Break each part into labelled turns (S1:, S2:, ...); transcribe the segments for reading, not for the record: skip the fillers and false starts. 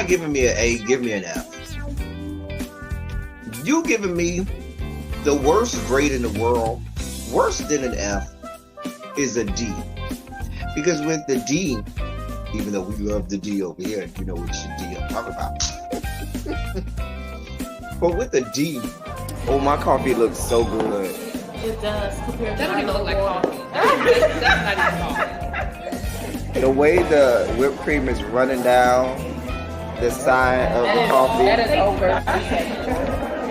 S1: giving me an A, give me an F. You giving me the worst grade in the world, worse than an F, is a D. Because with the D, even though we love the D over here, you know which D I'm talking about. But with the D, oh, my coffee looks so good.
S2: It does.
S3: That don't even look like coffee. That's not even coffee.
S1: The way the whipped cream is running down the side of the coffee.
S2: That is over.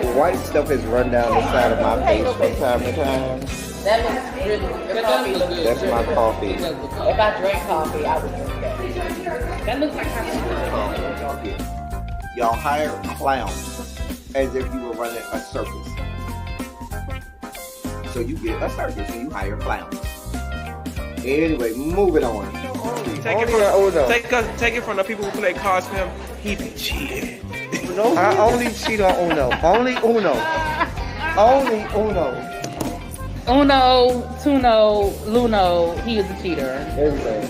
S1: The white stuff is run down the side of my face from time to time.
S2: That looks really good. The coffee looks good.
S1: That's my coffee.
S2: If I drank coffee, I would drink that.
S3: That looks like coffee.
S1: Y'all hire clowns as if you were running a circus. So you get a circus and you hire clowns. Anyway, moving on.
S4: Take it from the people who play cards for him. He be cheating.
S1: No, I only cheat on Uno. Only Uno. Only Uno.
S2: Uno, Tuno, Luno, he is a cheater.
S1: Everything.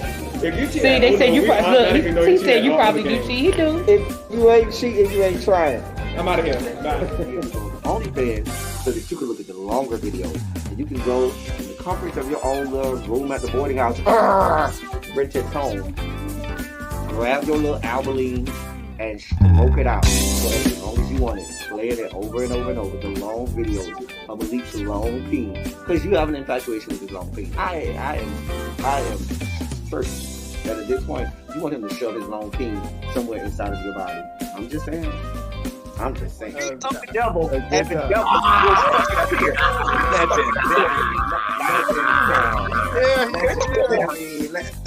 S4: If you cheat,
S2: See, they said you probably look. He said you probably do cheat. He do.
S1: If you ain't cheating, you ain't trying.
S4: I'm out of here. Bye.
S1: OnlyFans so that you can look at the longer videos and you can go in the comfort of your own little room at the boarding house, rent it home, grab your little Albaline and smoke it out for as long as you want it. Play it over and over and over. The long videos of Malik's long peen, because you have an infatuation with his long peen. I am certain that at this point you want him to shove his long peen somewhere inside of your body. I'm just saying. I'm just saying.
S5: The devil and the devil was fucking up here.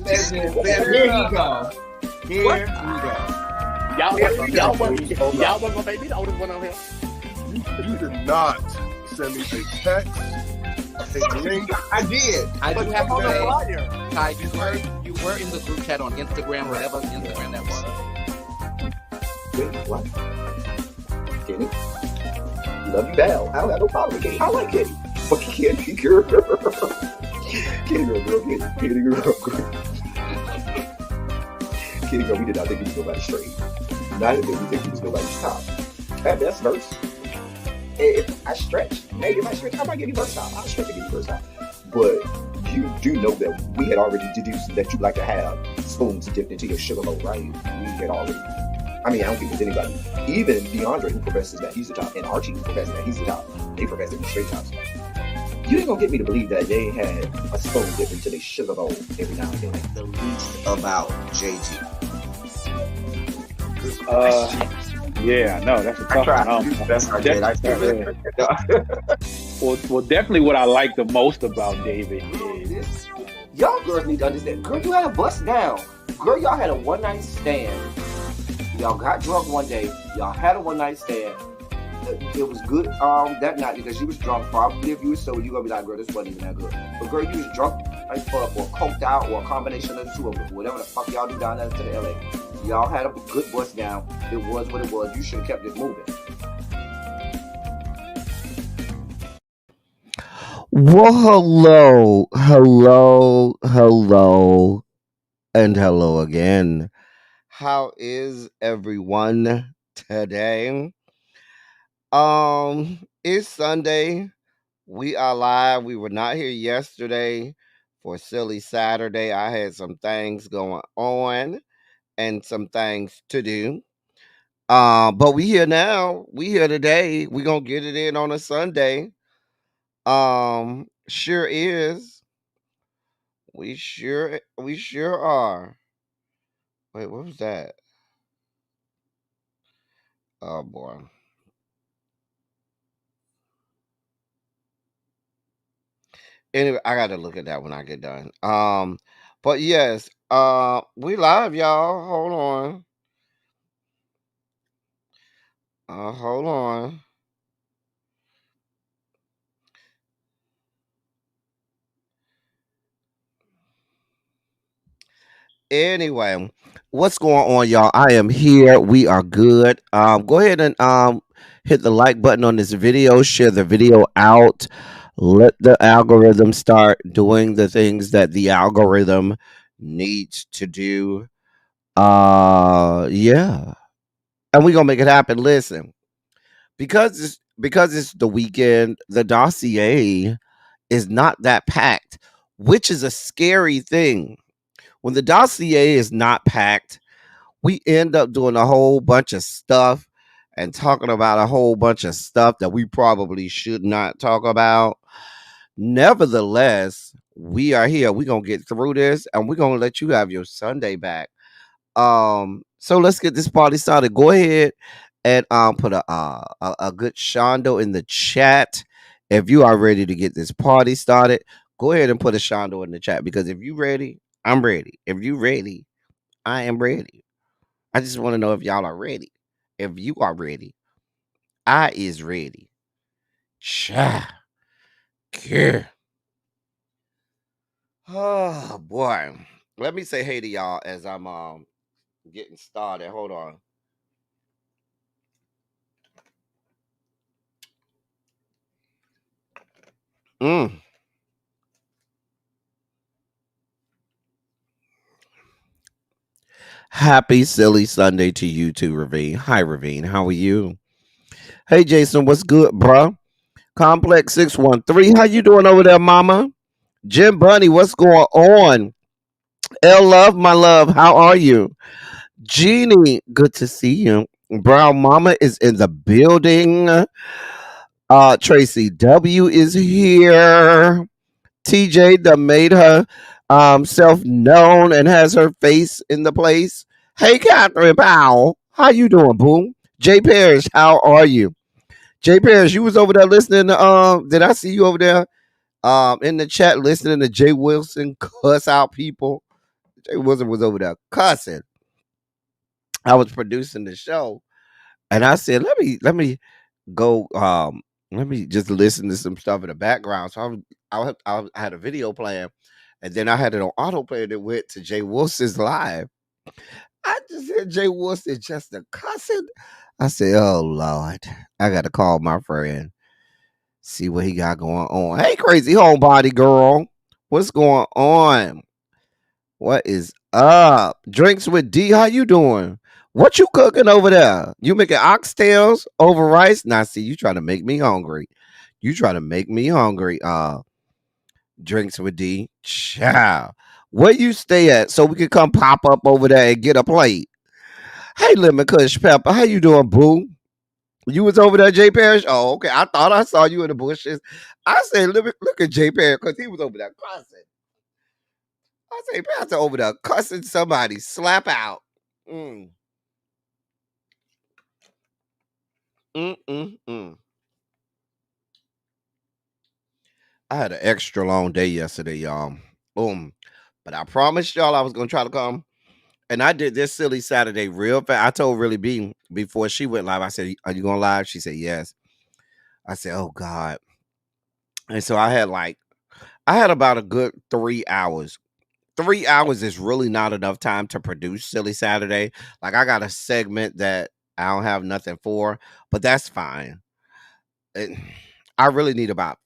S1: Here he go.
S5: Y'all wasn't gonna make me the oldest one on here.
S6: You did not send me a text, a link.
S1: I did.
S5: I do have to say, Ty, you were in the group chat on Instagram, whatever Instagram that was.
S1: Wait, what? Kenny? Love you down. I don't have no problem with Kenny. I like Kenny. But Kenny girl. Kenny girl. Kenny girl, we did not think he was nobody's straight. Neither did we think he was nobody's top. At best, verse. If I stretch, maybe if I stretch, I might give you verse top. I'll stretch and give you verse top. But you do know that we had already deduced that you like to have spoons dipped into your sugar bowl, right? We had already. I mean, I don't think there's anybody, even DeAndre, who professes that he's the top, and Archie, who professes that he's the top. They profess to be straight tops. You ain't gonna get me to believe that they had a spoon dipped into their sugar bowl every now and then. The least about JG.
S7: Yeah, no, that's a tough one. Well, definitely what I like the most about David is
S1: y'all girls need to understand. Girl, you had a bust down. Girl, y'all had a one night stand. Y'all got drunk one day. Y'all had a one night stand. It was good that night because you was drunk. Probably if you was sober, you gonna be like, girl, this wasn't even that good. But girl, you was drunk or coked out or a combination of the two of them. Whatever the fuck y'all do down there to the LA. Y'all had a good bust down. It was what it was. You should have kept it moving.
S8: Well, hello, and hello again. How is everyone today? It's Sunday. We are live. We were not here yesterday for Silly Saturday. I had some things going on and some things to do. But we here now. We here today. We gonna get it in on a Sunday. Sure is. We sure are. Wait, what was that? Oh boy. Anyway, I gotta look at that when I get done. But yes, we live, y'all. Hold on. Hold on. Anyway, what's going on, y'all? I am here. We are good. Go ahead and hit the like button on this video. Share the video out. Let the algorithm start doing the things that the algorithm needs to do. Yeah. and we're gonna make it happen. Listen, because it's the weekend, the dossier is not that packed, which is a scary thing. When the dossier is not packed, we end up doing a whole bunch of stuff and talking about a whole bunch of stuff that we probably should not talk about. Nevertheless, we are here. We're gonna get through this and we're gonna let you have your Sunday back. So let's get this party started. Go ahead and put a good shondo in the chat. If you are ready to get this party started, go ahead and put a shondo in the chat, because if you ready, I'm ready. If you ready, I am ready. I just want to know if y'all are ready. If you are ready, I is ready. Cha. Yeah. Oh boy. Let me say hey to y'all as I'm getting started. Hold on. Mm. Happy silly Sunday to you too, Ravine. Hi, Ravine. How are you? Hey, Jason. What's good, bruh? Complex 613. How you doing over there, mama? Jim Bunny, what's going on? L Love, my love. How are you? Jeannie, good to see you. Brown Mama is in the building. Tracy W is here. TJ that made her self known and has her face in the place. Hey, Catherine Powell, how you doing, boom? Jay Parrish, how are you? Jay Parrish, you was over there listening to did I see you over there in the chat listening to Jay Wilson cuss out people? Jay Wilson was over there cussing. I was producing the show and I said, let me go let me just listen to some stuff in the background. So I had a video playing, and then I had it on autoplay that went to Jay Wilson's live. I just heard Jay Wilson just a cussing. I said, "Oh Lord, I got to call my friend, see what he got going on." Hey, crazy homebody girl, what's going on? What is up? Drinks with D, how you doing? What you cooking over there? You making oxtails over rice? Now, see, you trying to make me hungry. You trying to make me hungry. Drinks with D. Ciao. Where you stay at so we can come pop up over there and get a plate? Hey, Lemon Kush Pepper, how you doing, boo? You was over there, Jay Parrish? Oh, okay. I thought I saw you in the bushes. I said, look at Jay Parrish, because he was over there cussing. I say, Pastor over there cussing somebody, slap out. Mm. Mm. I had an extra long day yesterday, y'all. Boom. But I promised y'all I was going to try to come. And I did this silly Saturday real fast. I told Really B before she went live, I said, are you going live? She said, yes. I said, oh, God. And so I had about a good 3 hours. 3 hours is really not enough time to produce Silly Saturday. Like, I got a segment that I don't have nothing for, but that's fine. I really need about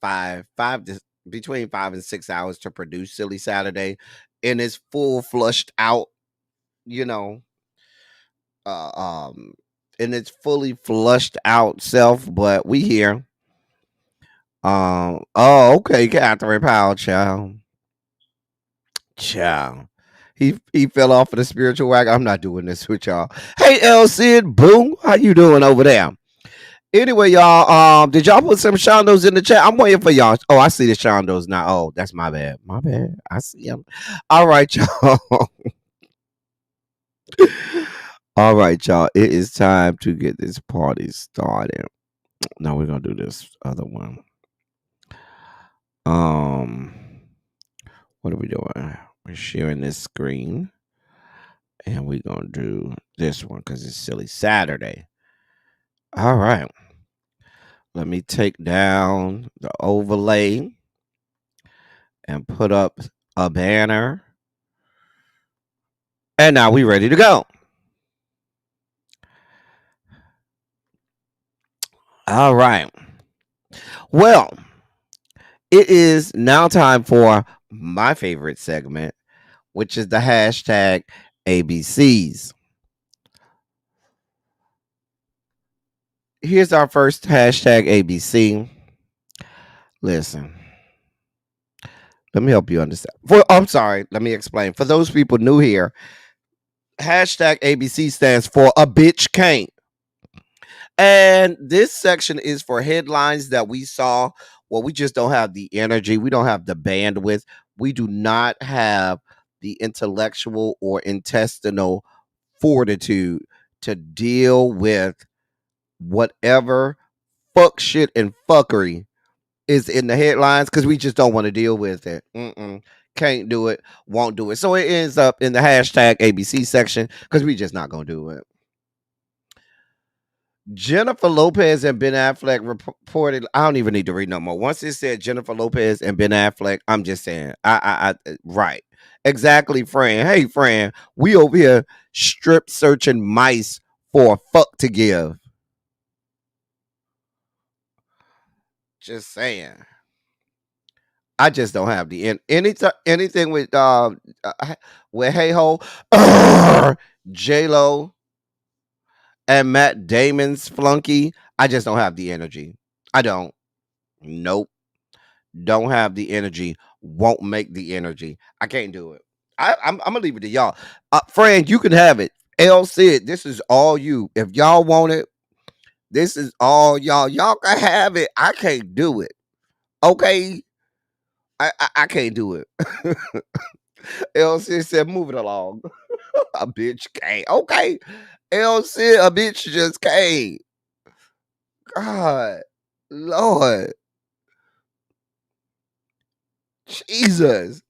S8: between 5 and 6 hours to produce Silly Saturday, and it's full flushed out, you know, uh, um, in its fully flushed out self. But we here. Oh, okay, Catherine Powell, child. Child. He fell off of the spiritual wagon. I'm not doing this with y'all. Hey, El Cid, boom. How you doing over there? Anyway, y'all, did y'all put some shondos in the chat? I'm waiting for y'all. Oh, I see the shondos now. Oh, that's my bad. My bad. I see them. All right, y'all. All right, y'all. It is time to get this party started. Now we're gonna do this other one. What are we doing? We're sharing this screen, and we're gonna do this one because it's Silly Saturday. All right. Let me take down the overlay and put up a banner. And now we ready to go. All right. Well, it is now time for my favorite segment, which is the hashtag ABCs. Here's our first hashtag ABC. Listen, let me help you understand. I'm sorry, let me explain. For those people new here, hashtag ABC stands for a bitch can't. And this section is for headlines that we saw. Well, we just don't have the energy. We don't have the bandwidth. We do not have the intellectual or intestinal fortitude to deal with whatever fuck shit and fuckery is in the headlines because we just don't want to deal with it. Can't do it, won't do it. So it ends up in the hashtag ABC section because we just not going to do it. Jennifer Lopez and Ben Affleck reported. I don't even need to read no more. Once it said Jennifer Lopez and Ben Affleck, I'm just saying. Right. Exactly, Fran. Hey, Fran, we over here strip searching mice for a fuck to give. Just saying. I just don't have the anything with Hey Ho, J Lo, and Matt Damon's flunky. I just don't have the energy. I don't. Nope. Don't have the energy. Won't make the energy. I can't do it. I'm gonna leave it to y'all. Fran, you can have it. L said, this is all you. If y'all want it, this is all y'all. Y'all can have it. I can't do it. Okay. I can't do it. LC said, move it along. A bitch can't. Okay. LC, a bitch just can't. God. Lord. Jesus.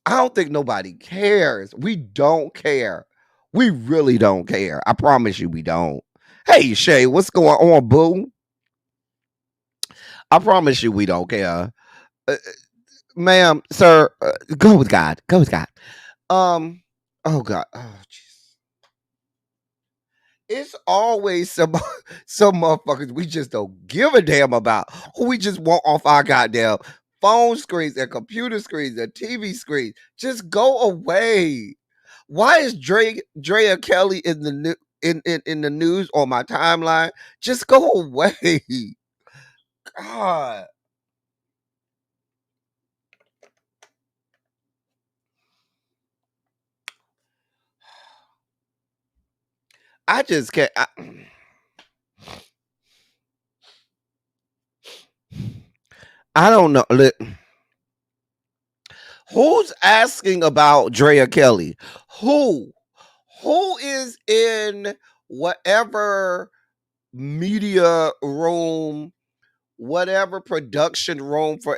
S8: I don't think nobody cares. We don't care. We really don't care. I promise you we don't. Hey, Shay, what's going on, boo? I promise you we don't care. Ma'am, sir, go with God. Go with God. Oh God. Oh, jeez. It's always some motherfuckers we just don't give a damn about. Who we just want off our goddamn phone screens and computer screens and TV screens. Just go away. Why is Drea Kelly in the in the news on my timeline? Just go away. God. I just can't. I don't know. Who's asking about Drea Kelly? Who? Who is in whatever media room, whatever production room for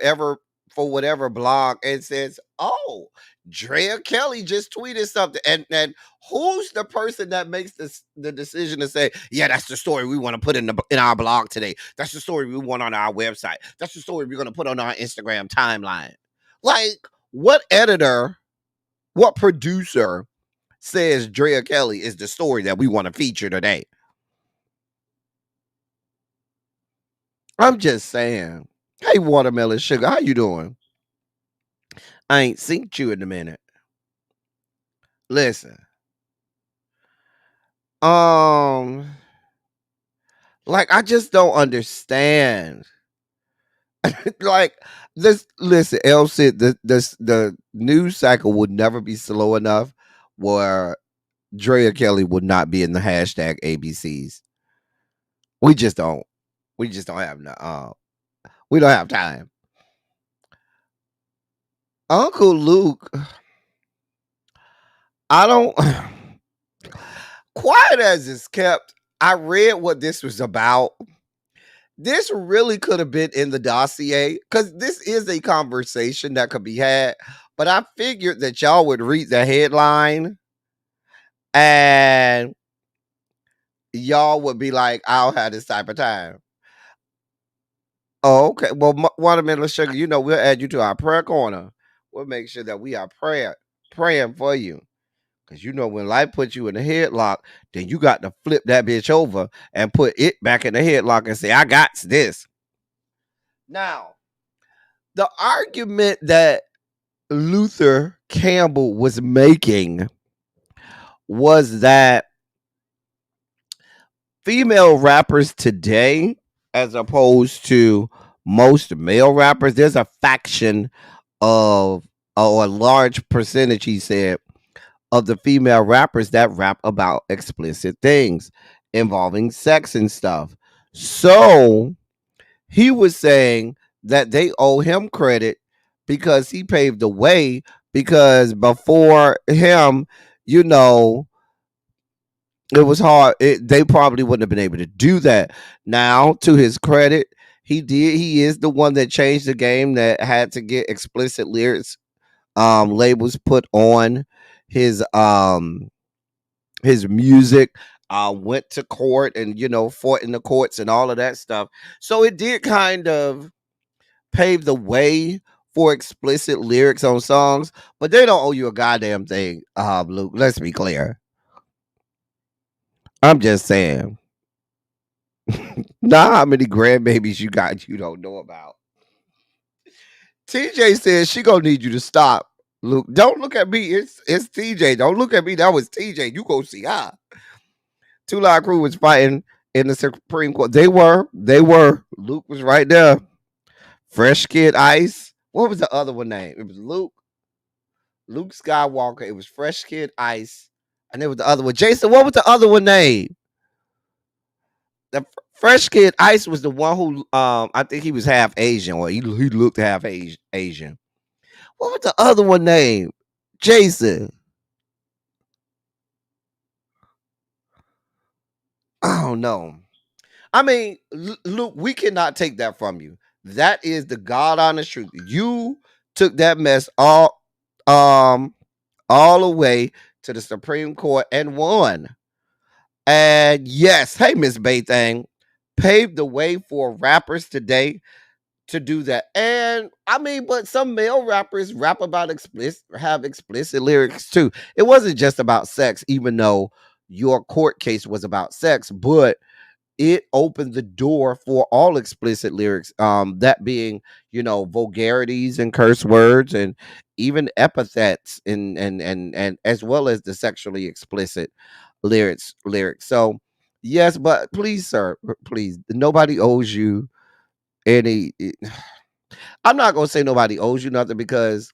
S8: whatever blog and says, "Oh, Drea Kelly just tweeted something," and who's the person that makes the decision to say, "Yeah, that's the story we want to put in our blog today. That's the story we want on our website. That's the story we're going to put on our Instagram timeline." Like, what editor, what producer says Drea Kelly is the story that we want to feature today? I'm just saying. Hey, Watermelon Sugar, how you doing? I ain't seen you in a minute. Listen. Like, I just don't understand. Like, this, listen, El said the news cycle would never be slow enough where Drea Kelly would not be in the hashtag ABCs. We just don't. We just don't have no. We don't have time. Uncle Luke, I don't. Quiet as it's kept, I read what this was about. This really could have been in the dossier because this is a conversation that could be had. But I figured that y'all would read the headline and y'all would be like, I don't have this type of time. Oh, okay. Well, Watermelon Sugar, you know, we'll add you to our prayer corner. We'll make sure that we are praying for you. Because you know, when life puts you in a headlock, then you got to flip that bitch over and put it back in the headlock and say, I got this. Now, the argument that Luther Campbell was making was that female rappers today, as opposed to most male rappers, there's a faction of, or a large percentage, he said, of the female rappers that rap about explicit things involving sex and stuff. So he was saying that they owe him credit because he paved the way, because before him, you know, it was hard. They probably wouldn't have been able to do that. Now, to his credit, he did. He is the one that changed the game, that had to get explicit lyrics labels put on his music. Went to court and, fought in the courts and all of that stuff. So it did kind of pave the way for explicit lyrics on songs, but they don't owe you a goddamn thing, Luke. Let's be clear. I'm just saying. Not how many grandbabies you got you don't know about. TJ says she gonna need you to stop. Luke, don't look at me. It's TJ. Don't look at me. That was TJ. You go see her. Two Live Crew was fighting in the Supreme Court. They were. Luke was right there. Fresh Kid Ice. What was the other one name? It was Luke Skywalker. It was Fresh Kid Ice. And there was the other one. Jason, what was the other one name? The Fresh Kid Ice was the one who I think he was half Asian, or he looked half Asian. What was the other one name? Jason. I don't know. I mean, Luke, we cannot take that from you. That is the God honest truth. You took that mess all the way to the Supreme Court and won. And yes, hey, Miss Baythang, paved the way for rappers today to do that. And I mean, but some male rappers rap about have explicit lyrics too. It wasn't just about sex, even though your court case was about sex, but it opened the door for all explicit lyrics. That being, vulgarities and curse words and even epithets, and as well as the sexually explicit lyrics. So yes, but please, sir, please, nobody owes you any. I'm not gonna say nobody owes you nothing, because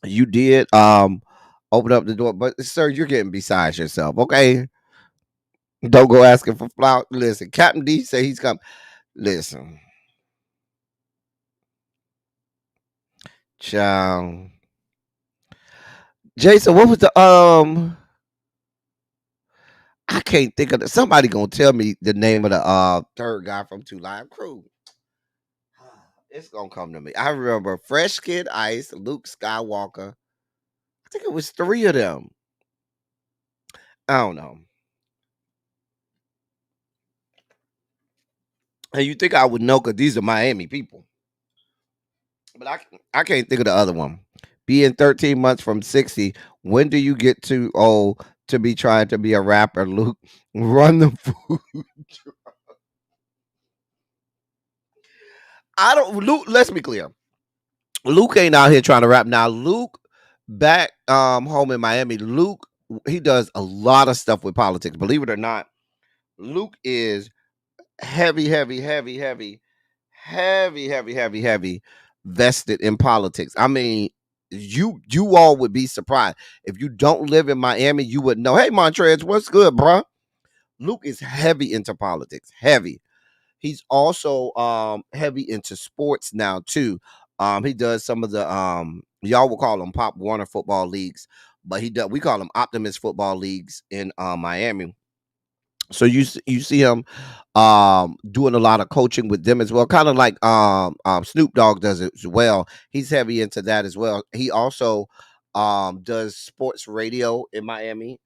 S8: you did open up the door, but sir, you're getting besides yourself. Okay, don't go asking for flour. Listen, Captain D say he's coming. Listen, child. Jason, what was the I can't think of it. Somebody gonna tell me the name of the third guy from Two Live Crew. It's gonna come to me. I remember Fresh Kid Ice, Luke Skywalker. I think it was three of them. I don't know. And you think I would know, because these are Miami people. But I can't think of the other one. Being 13 months from 60, when do you get too old to be trying to be a rapper, Luke? Run the food. I don't Luke, let's be clear. Luke ain't out here trying to rap. Now, Luke back home in Miami, Luke, he does a lot of stuff with politics. Believe it or not, Luke is heavy, heavy, heavy, heavy, heavy, heavy, heavy, heavy vested in politics. I mean, you all would be surprised. If you don't live in Miami, you would know. Hey, Montrez, what's good, bro? Luke is heavy into politics. Heavy. He's also heavy into sports now too. He does some of the y'all will call them Pop Warner football leagues, but we call them Optimist football leagues in Miami. So you see him doing a lot of coaching with them as well, kind of like Snoop Dogg does it as well. He's heavy into that as well. He also does sports radio in Miami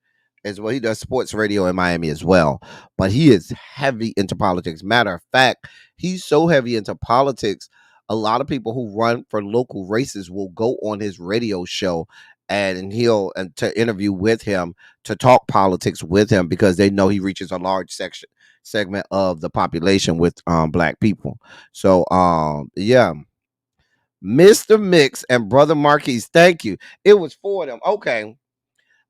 S8: as well. He does sports radio in Miami as well, but he is heavy into politics. Matter of fact, he's so heavy into politics, a lot of people who run for local races will go on his radio show and to interview with him, to talk politics with him, because they know he reaches a large segment of the population with black people. So yeah, Mr. Mix and Brother Marquise, thank you. It was for them. Okay.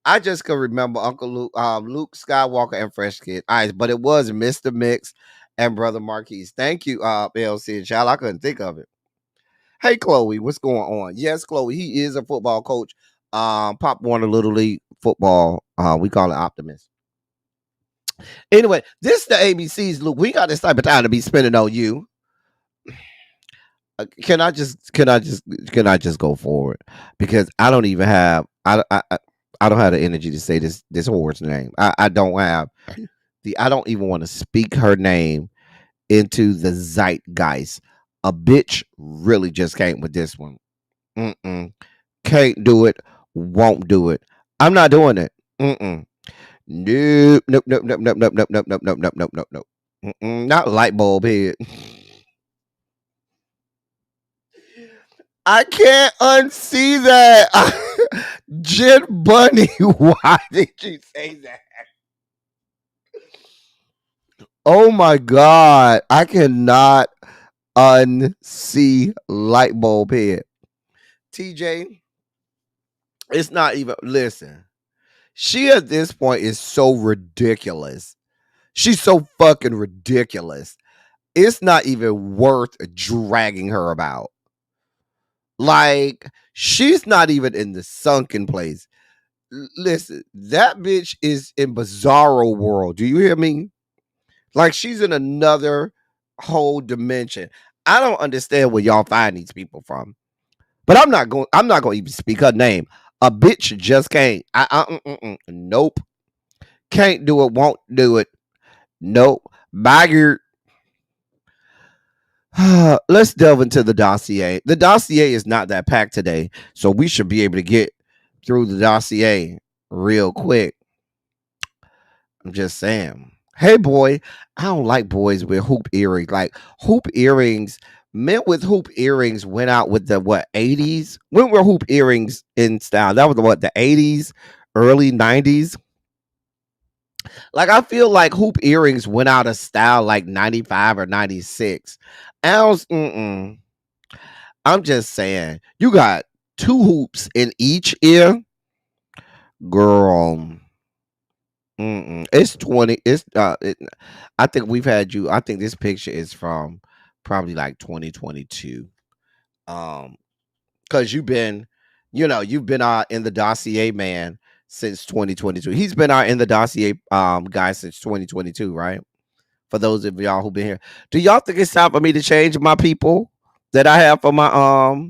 S8: I just could remember Uncle Luke Skywalker and Fresh Kid. All right, but it was Mr. Mix and Brother Marquise. Thank you, LC and Child. I couldn't think of it. Hey, Chloe, what's going on? Yes, Chloe, he is a football coach. Pop Warner Little League football. We call it Optimist. Anyway, this the ABCs, Luke. We got this type of time to be spending on you. Can I just go forward? Because I don't even have I don't have the energy to say this whore's name. I don't have I don't even want to speak her name into the zeitgeist. A bitch really just came with this one. Can't do it, won't do it. I'm not doing it. Nope, nope, nope, nope, nope, nope, nope, nope, nope, nope, nope, nope, nope, nope. Not light bulb head. I can't unsee that. Jen Bunny, why did you say that? Oh my God. I cannot unsee light bulb head. TJ, it's not even, listen. She at this point is so ridiculous. She's so fucking ridiculous. It's not even worth dragging her about. Like, she's not even in the sunken place. Listen, that bitch is in bizarro world. Do you hear me? Like, she's in another whole dimension. I don't understand where y'all find these people from. But I'm not going to even speak her name. A bitch just can't. Nope. Can't do it, won't do it. Nope. Baggert. Let's delve into the dossier. The dossier is not that packed today, so we should be able to get through the dossier real quick. I'm just saying. Hey, boy, I don't like boys with hoop earrings. Like, hoop earrings, men with hoop earrings went out with the, 80s? When were hoop earrings in style? That was the 80s, early 90s? Like, I feel like hoop earrings went out of style like 95 or 96. I'm just saying, you got 2 hoops in each ear, girl. It's 20. I think we've had you. I think this picture is from probably like 2022. Because you've been in the dossier man since 2022. He's been out in the dossier guy since 2022, right? For those of y'all who've been here, do y'all think it's time for me to change my people that I have for my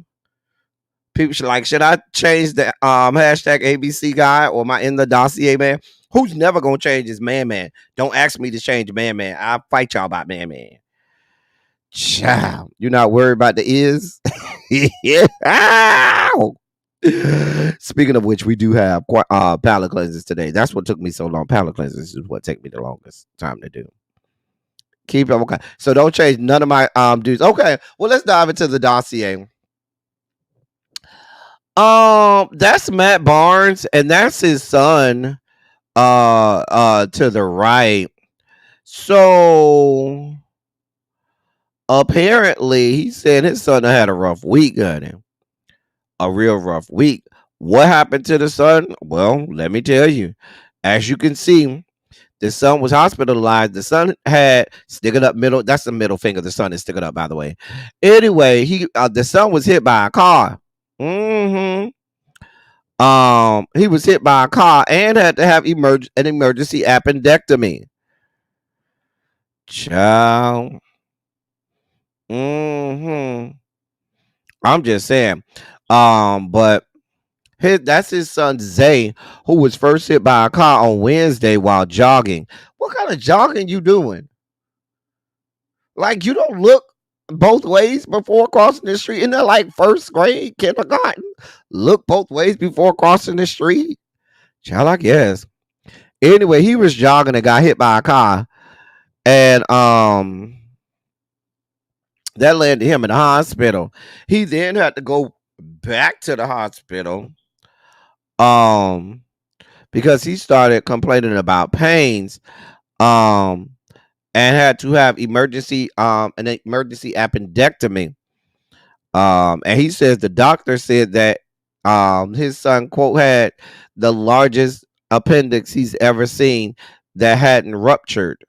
S8: people? Should I change the hashtag ABC guy or my in the dossier man? Who's never gonna change is man? Don't ask me to change man. I'll fight y'all about man. Child, you're not worried about the is. Speaking of which, we do have palate cleansers today. That's what took me so long. Palate cleansers is what take me the longest time to do. Keep them okay. So don't change none of my dudes. Okay, well, let's dive into the dossier. That's Matt Barnes, and that's his son. To the right. So apparently, he said his son had a rough week, honey. A real rough week. What happened to the son? Well, let me tell you. As you can see, the son was hospitalized. The son had sticking up middle. That's the middle finger. The son is sticking up, by the way. Anyway, the son was hit by a car. He was hit by a car and had to have an emergency appendectomy. Child. I'm just saying. But that's his son Zay, who was first hit by a car on Wednesday while jogging. What kind of jogging you doing? Like, you don't look both ways before crossing the street? Isn't that like first grade, kindergarten? Look both ways before crossing the street? Child, I guess. Anyway, he was jogging and got hit by a car. And that led to him in the hospital. He then had to go back to the hospital because he started complaining about pains and had to have an emergency appendectomy. And he says the doctor said that his son, quote, had the largest appendix he's ever seen that hadn't ruptured.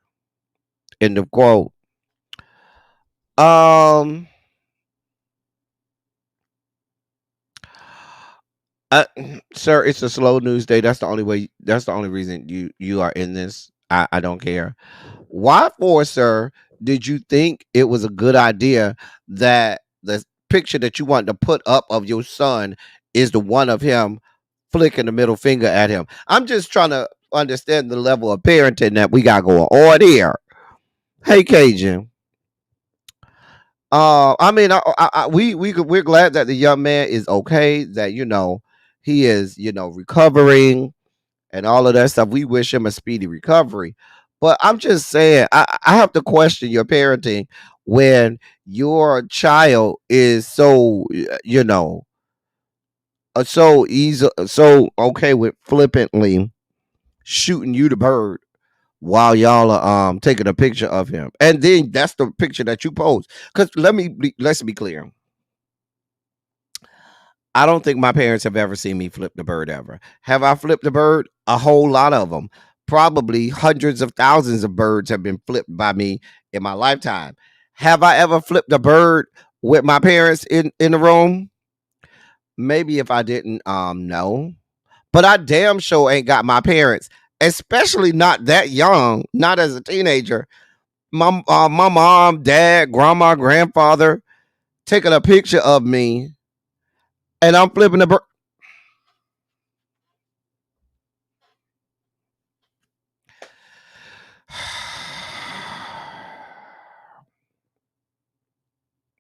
S8: End of quote. Um, uh, sir, it's a slow news day. That's the only way. That's the only reason you are in this. I don't care. Why for, sir, did you think it was a good idea that the picture that you want to put up of your son is the one of him flicking the middle finger at him? I'm just trying to understand the level of parenting that we got going on here. Hey, Cajun. I mean, we're glad that the young man is okay. That he is recovering and all of that stuff. We wish him a speedy recovery. But I'm just saying, I have to question your parenting when your child is so so easy, so okay with flippantly shooting you the bird while y'all are taking a picture of him, and then that's the picture that you post. Because let's be clear. I don't think my parents have ever seen me flip the bird ever. Have I flipped the bird? A whole lot of them. Probably hundreds of thousands of birds have been flipped by me in my lifetime. Have I ever flipped a bird with my parents in the room? Maybe if I didn't, no. But I damn sure ain't got my parents, especially not that young, not as a teenager. My mom, dad, grandma, grandfather taking a picture of me, and I'm flipping the bird.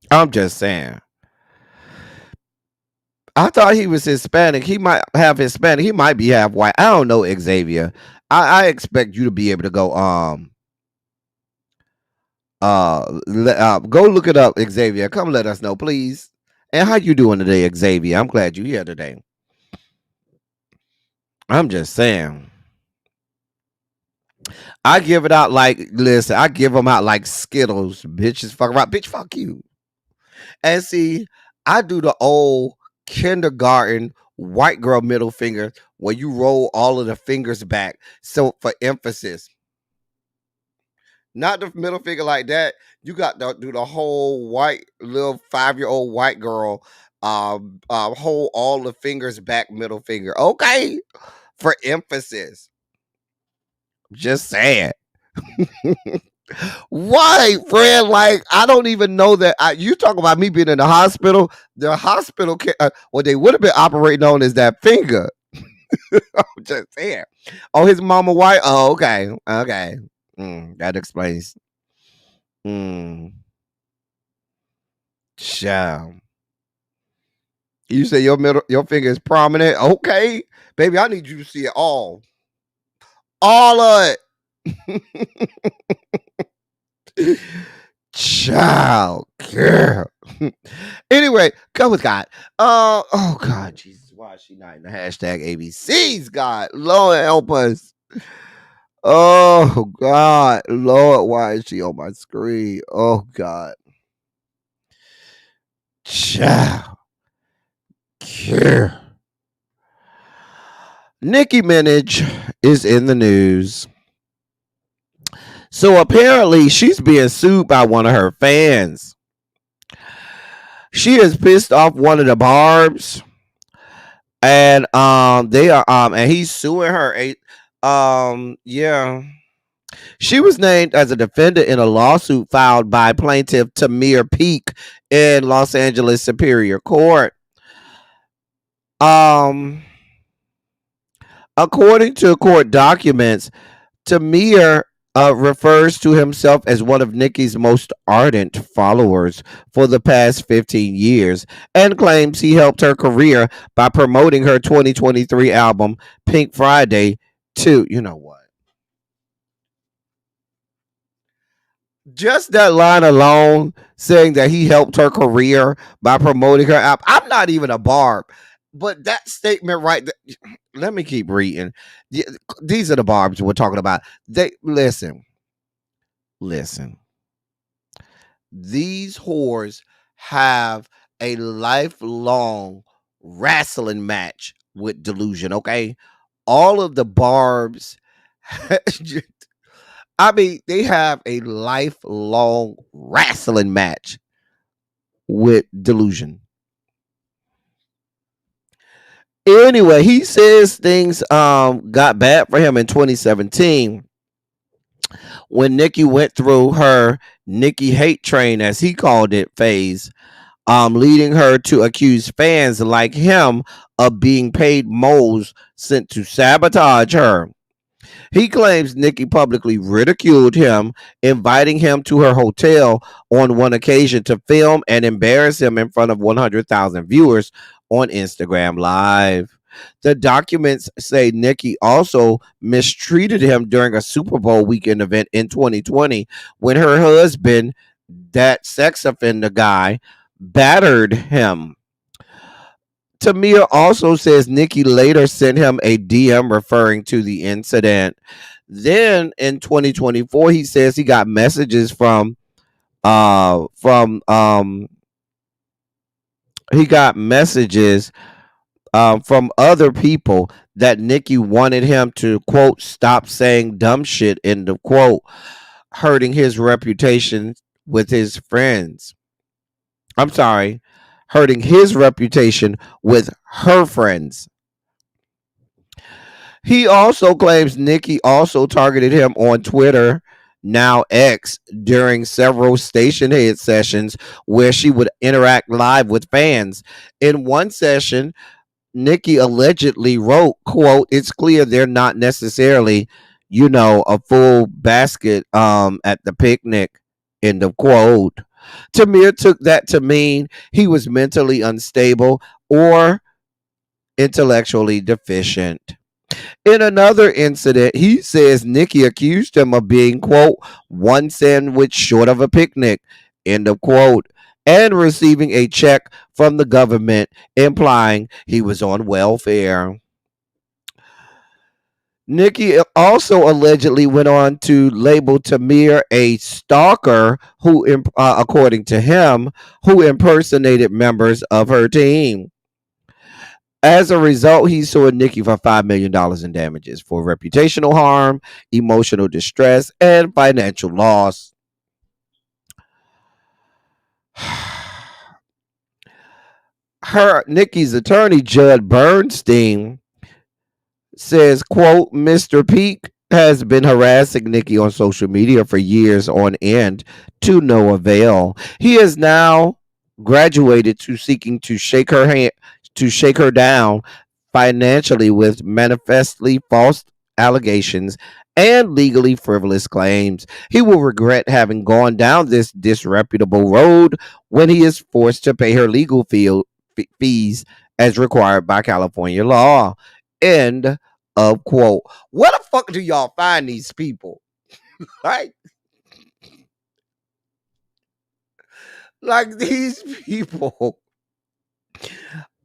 S8: I'm just saying. I thought he was Hispanic. He might have Hispanic. He might be half white. I don't know, Xavier. I expect you to be able to go go look it up, Xavier. Come let us know, please. And how you doing today, Xavier? I'm glad you're here today. I'm just saying. I give it out like, listen, I give them out like Skittles. Bitches fuck around. Bitch, fuck you. And see, I do the old kindergarten white girl middle finger where you roll all of the fingers back. So for emphasis, not the middle finger like that. You got to do the whole white little 5-year-old white girl. Hold all the fingers back, middle finger. Okay, for emphasis. Just saying. Why, friend? Like, I don't even know that. You talk about me being in the hospital. The hospital, what they would have been operating on is that finger. I'm just saying. Oh, his mama white. Oh, okay, okay. That explains. Mm, Child. You say your finger is prominent. Okay, baby, I need you to see it all of it. Child, girl. Anyway, come with God. Oh God, Jesus, why is she not in the hashtag ABCs? God, Lord help us. Oh God, Lord, why is she on my screen? Oh God, child, care. Nicki Minaj is in the news. So apparently, she's being sued by one of her fans. She has pissed off one of the Barbs, and they are and he's suing her. Yeah. She was named as a defendant in a lawsuit filed by plaintiff Tamir Peak in Los Angeles Superior Court. Um, According to court documents, Tamir refers to himself as one of Nicki's most ardent followers for the past 15 years and claims he helped her career by promoting her 2023 album Pink Friday to, you know what? Just that line alone saying that he helped her career by promoting her app. I'm not even a barb, but that statement right there, let me keep reading. These are the barbs we're talking about. They listen. These whores have a lifelong wrestling match with delusion, okay? all of the Barbs. I mean, they have a lifelong wrestling match with Delusion. Anyway, he says things got bad for him in 2017 when Nikki went through her Nikki hate train, as he called it, phase, leading her to accuse fans like him of being paid moles sent to sabotage her. He claims Nikki publicly ridiculed him, inviting him to her hotel on one occasion to film and embarrass him in front of 100,000 viewers on Instagram Live. The documents say Nikki also mistreated him during a Super Bowl weekend event in 2020 when her husband, that sex offender guy, battered him. Tamir also says Nikki later sent him a DM referring to the incident. Then in 2024, he says he got messages from from other people that Nikki wanted him to, quote, stop saying dumb shit, end of quote, hurting his reputation with his friends. I'm sorry, hurting his reputation with her friends. He also claims Nikki also targeted him on Twitter, now X, during several station head sessions where she would interact live with fans. In one session, Nikki allegedly wrote, quote, it's clear they're not necessarily, a full basket at the picnic, end of quote. Tamir took that to mean he was mentally unstable or intellectually deficient. In another incident, he says Nikki accused him of being, quote, one sandwich short of a picnic, end of quote, and receiving a check from the government, implying he was on welfare. Nikki also allegedly went on to label Tamir a stalker who, according to him, who impersonated members of her team. As a result, he sued Nikki for $5 million in damages for reputational harm, emotional distress, and financial loss. Nikki's attorney, Judd Bernstein, says, quote, Mr. Peak has been harassing Nikki on social media for years on end to no avail. He has now graduated to seeking to shake her down financially with manifestly false allegations and legally frivolous claims. He will regret having gone down this disreputable road when he is forced to pay her legal fees as required by California law. End of quote. Where the fuck do y'all find these people? Right? Like these people.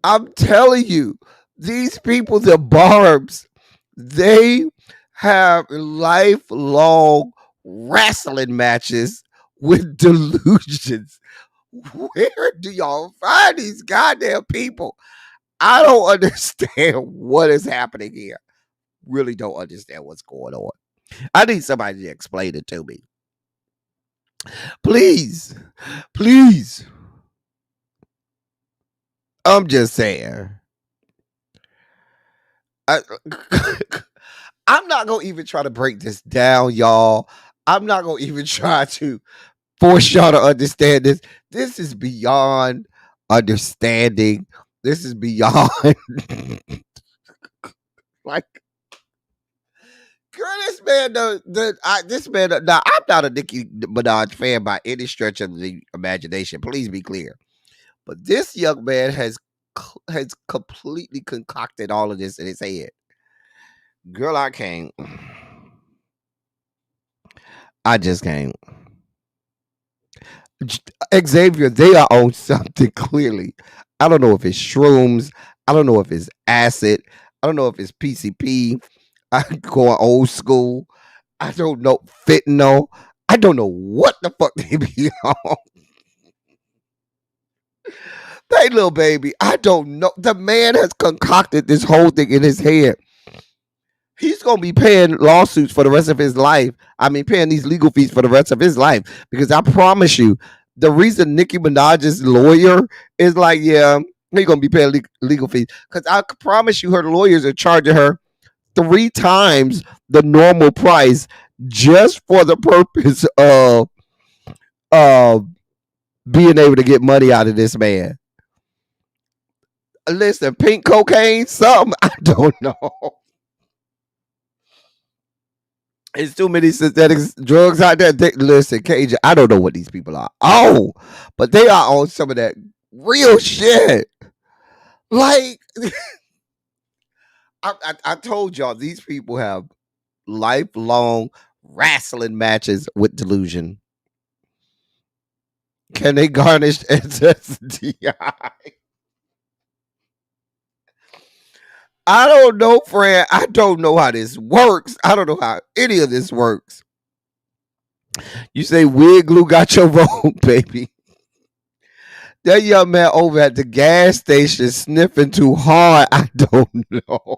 S8: I'm telling you, these people, the Barbs, they have lifelong wrestling matches with delusions. Where do y'all find these goddamn people? I don't understand what is happening here. Really don't understand what's going on. I need somebody to explain it to me. Please. Please. I'm just saying. I'm not going to even try to break this down, y'all. I'm not going to even try to force y'all to understand this. This is beyond understanding. This is beyond like, girl, this man, now I'm not a Nicki Minaj fan by any stretch of the imagination. Please be clear. But this young man has completely concocted all of this in his head. Girl, I can't. I just can't. Xavier, they are on something clearly. I don't know if it's shrooms. I don't know if it's acid. I don't know if it's PCP. I'm going old school. I don't know fentanyl. I don't know what the fuck they be on. That little baby, I don't know. The man has concocted this whole thing in his head. he's gonna be paying lawsuits for the rest of his life. I mean, paying these legal fees for the rest of his life. Because I promise you, the reason Nicki Minaj's lawyer is like, yeah, he's gonna be paying legal fees. Because I promise you, her lawyers are charging her 3 times the normal price just for the purpose of being able to get money out of this man. Listen, pink cocaine, something I don't know. It's too many synthetic drugs out there. Listen, Cajun, I don't know what these people are. Oh, but they are on some of that real shit. Like, I told y'all, these people have lifelong wrestling matches with delusion. Can they garnish SSDI? I don't know, friend. I don't know how this works. I don't know how any of this works. You say wig glue got your vote, baby. That young man over at the gas station sniffing too hard. I don't know.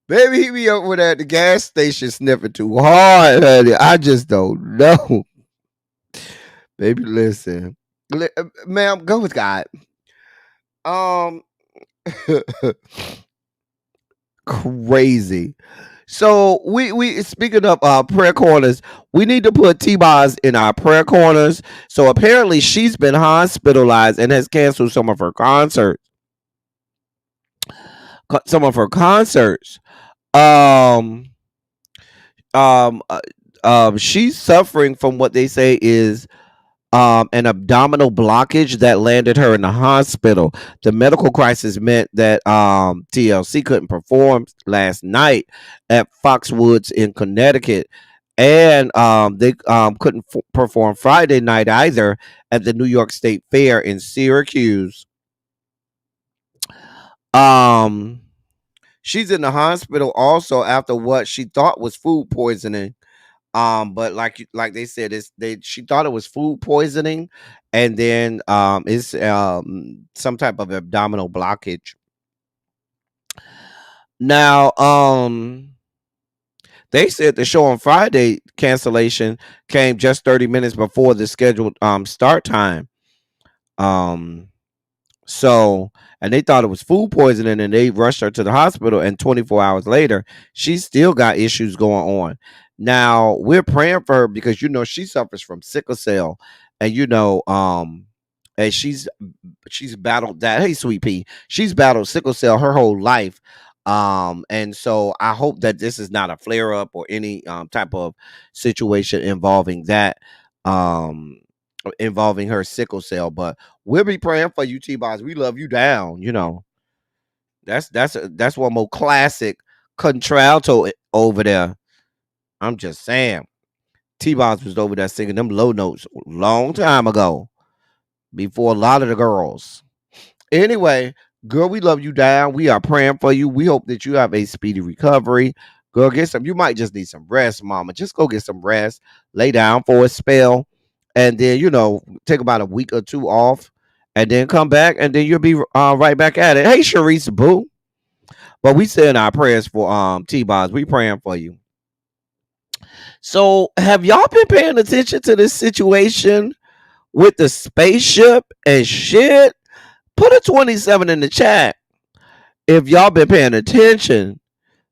S8: Baby, he be over there at the gas station sniffing too hard, honey. I just don't know. Baby, listen. Ma'am, go with God. Crazy. So we speaking of prayer corners, we need to put T-Boz in our prayer corners. So apparently she's been hospitalized and has canceled some of her concerts. She's suffering from what they say is an abdominal blockage that landed her in the hospital. The medical crisis meant that TLC couldn't perform last night at Foxwoods in Connecticut, and they couldn't perform Friday night either at the New York State Fair in Syracuse. She's in the hospital also after what she thought was food poisoning. But like they said, she thought it was food poisoning, and then it's some type of abdominal blockage. Now, they said the show on Friday cancellation came just 30 minutes before the scheduled start time. So, and they thought it was food poisoning, and they rushed her to the hospital, and 24 hours later, she still got issues going on. Now, we're praying for her because, she suffers from sickle cell, and, and she's battled that. Hey, sweet pea, she's battled sickle cell her whole life. And so I hope that this is not a flare up or any type of situation involving that, involving her sickle cell. But we'll be praying for you, T-Boz. We love you down. That's one more classic contralto over there. I'm just saying, T-Boz was over there singing them low notes a long time ago, before a lot of the girls. Anyway, girl, we love you down. We are praying for you. We hope that you have a speedy recovery. Girl, you might just need some rest, mama. Just go get some rest. Lay down for a spell. And then, take about a week or two off. And then come back. And then you'll be right back at it. Hey, Sharice Boo. But we saying our prayers for T-Boz. We praying for you. So, have y'all been paying attention to this situation with the spaceship and shit? Put a 27 in the chat if y'all been paying attention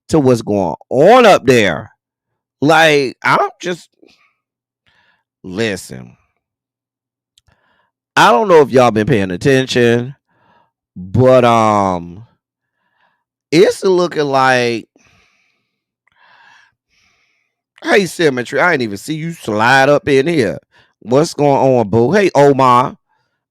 S8: to what's going on up there. Like, I'm just... Listen. I don't know if y'all been paying attention, but it's looking like... Hey, Symmetry, I ain't even see you slide up in here. What's going on, boo? Hey, Omar.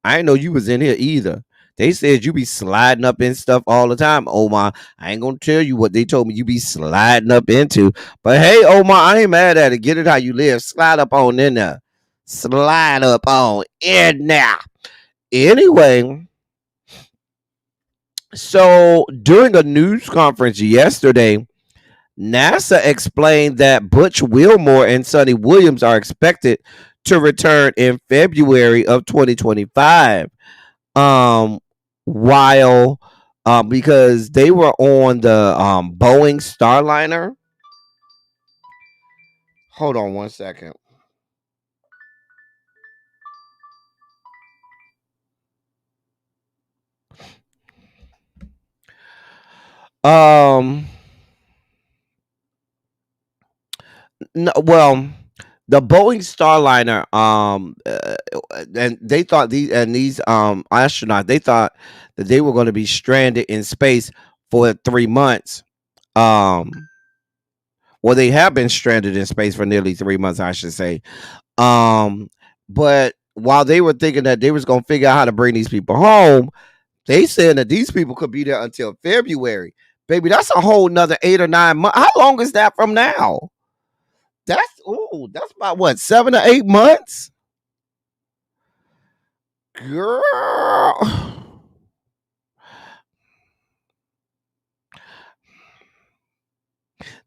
S8: I didn't know you was in here either. They said you be sliding up in stuff all the time, Omar. I ain't gonna tell you what they told me you be sliding up into. But hey, Omar, I ain't mad at it. Get it how you live. Slide up on in there. Slide up on in there. Anyway, so during a news conference yesterday, NASA explained that Butch Wilmore and Sonny Williams are expected to return in February of 2025. While because they were on the Boeing Starliner. Hold on one second. Um, no, well, the Boeing Starliner, and they thought these astronauts, they thought that they were going to be stranded in space for 3 months. Um, well, they have been stranded in space for nearly 3 months, I should say. Um, but while they were thinking that they was going to figure out how to bring these people home, they said that these people could be there until February. Baby, that's a whole nother 8 or 9 months. How long is that from now? That's about what, 7 or 8 months? Girl.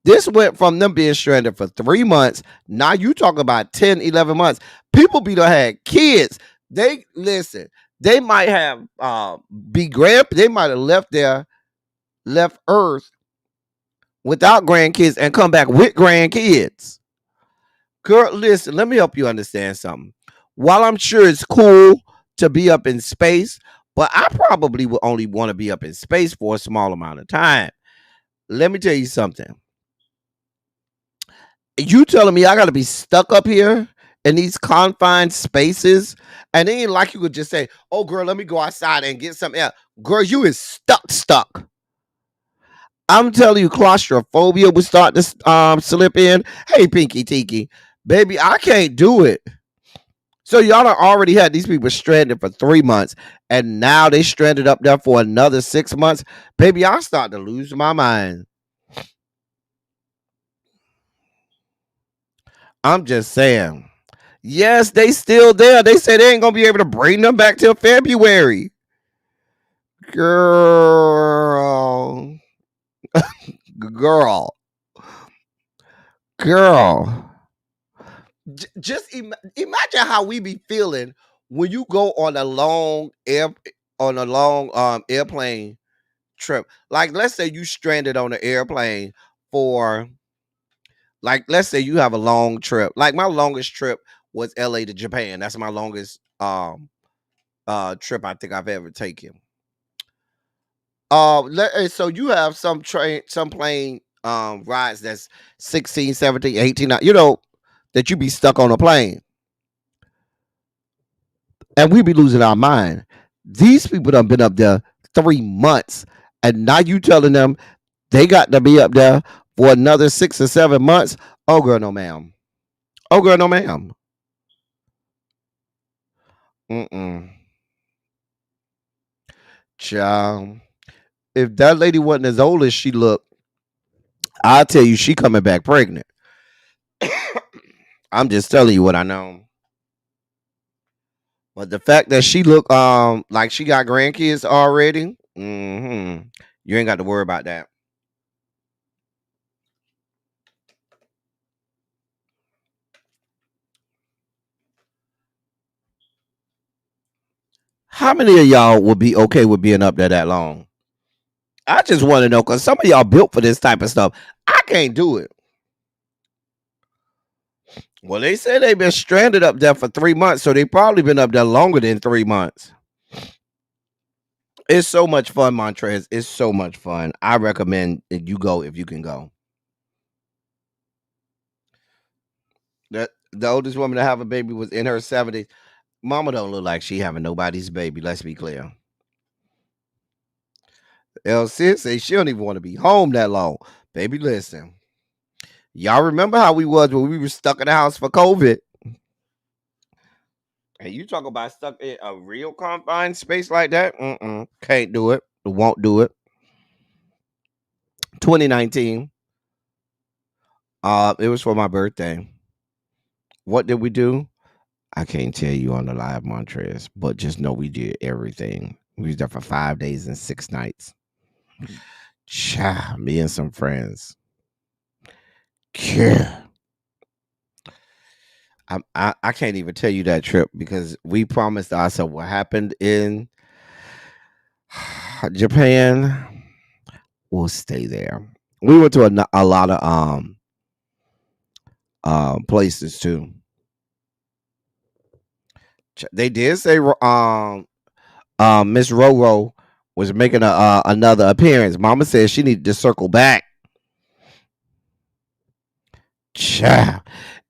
S8: This went from them being stranded for 3 months. Now you talk about 10, 11 months. People be done had kids. They listen, they might have they might have left Earth without grandkids and come back with grandkids. Girl, listen, let me help you understand something. While I'm sure it's cool to be up in space, but I probably would only want to be up in space for a small amount of time. Let me tell you something. You telling me I got to be stuck up here in these confined spaces? And it ain't like you could just say, oh, girl, let me go outside and get something else. Girl, you is stuck. I'm telling you, claustrophobia would start to slip in. Hey, Pinky Tiki, baby, I can't do it. So y'all done already had these people stranded for 3 months, and now they stranded up there for another 6 months. Baby, I start to lose my mind. I'm just saying. Yes, they still there. They say they ain't gonna be able to bring them back till February. Girl. Girl. Just imagine how we be feeling when you go on a long airplane trip. Like, let's say you stranded on an airplane for, like, let's say you have a long trip. Like, my longest trip was LA to Japan. That's my longest trip I think I've ever taken. So you have some plane rides that's 16, 17, 18, that you be stuck on a plane. And we be losing our mind. These people done been up there 3 months, and now you telling them they got to be up there for another 6 or 7 months. Oh, girl, no, ma'am. Oh, girl, no, ma'am. Child, if that lady wasn't as old as she looked, I'll tell you she coming back pregnant. I'm just telling you what I know. But the fact that she look like she got grandkids already, you ain't got to worry about that. How many of y'all would be okay with being up there that long? I just want to know, because some of y'all built for this type of stuff. I can't do it. Well, they say they've been stranded up there for 3 months, so they probably been up there longer than 3 months. It's so much fun, Montrez. It's so much fun. I recommend that you go if you can go. The oldest woman to have a baby was in her 70s. Mama don't look like she having nobody's baby. Let's be clear. El Sid say she don't even want to be home that long. Baby, listen. Y'all remember how we was when we were stuck in the house for COVID? And you talk about stuck in a real confined space like that? Can't do it. Won't do it. 2019. It was for my birthday. What did we do? I can't tell you on the live, Montrez, but just know we did everything. We was there for 5 days and 6 nights. Me and some friends. Yeah. I can't even tell you that trip because we promised ourselves what happened in Japan will stay there. We went to a lot of places too. They did say Miss Roro was making a another appearance. Mama said she needed to circle back. Child.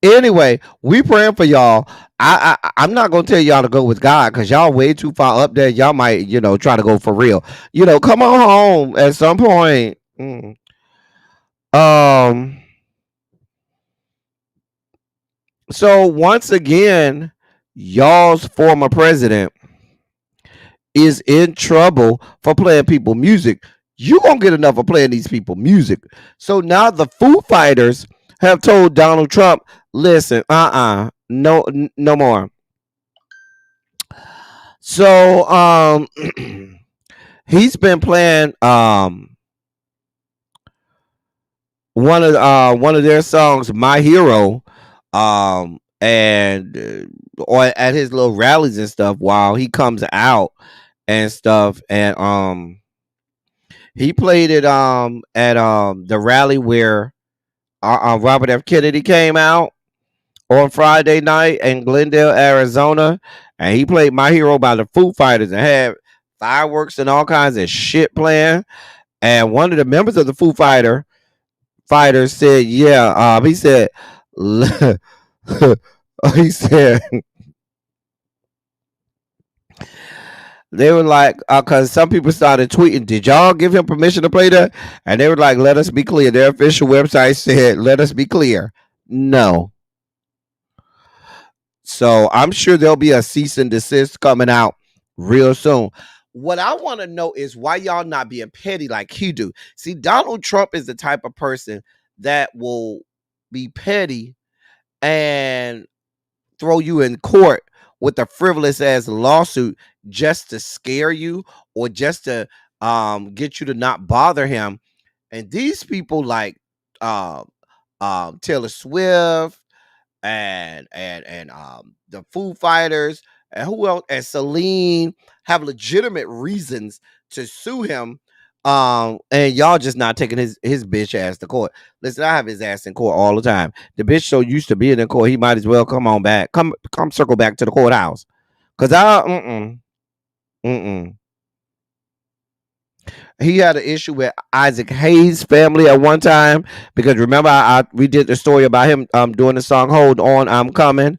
S8: Anyway, we praying for y'all. I'm not gonna tell y'all to go with God because y'all way too far up there. Y'all might, try to go for real. Come on home at some point. Um. So once again, y'all's former president is in trouble for playing people music. You gonna get enough of playing these people music. So now the Foo Fighters have told Donald Trump, listen, no, no more. So he's been playing one of their songs, My Hero, and or at his little rallies and stuff while he comes out and stuff. And he played it at the rally where Robert F. Kennedy came out on Friday night in Glendale, Arizona, and he played My Hero by the Foo Fighters and had fireworks and all kinds of shit playing. And one of the members of the Fighters said, yeah, he said, he said, they were like, because some people started tweeting, did y'all give him permission to play that? And they were like, let us be clear. Their official website said, let us be clear. No. So I'm sure there'll be a cease and desist coming out real soon. What I want to know is why y'all not being petty like he do. See, Donald Trump is the type of person that will be petty and throw you in court with a frivolous ass lawsuit just to scare you or just to get you to not bother him. And these people like Taylor Swift and the Foo Fighters and who else, and Celine, have legitimate reasons to sue him. And y'all just not taking his bitch ass to court. Listen, I have his ass in court all the time. The bitch so used to being in court, he might as well come on back. Come circle back to the courthouse. Cause he had an issue with Isaac Hayes' family at one time because remember we did the story about him doing the song "Hold On, I'm Coming."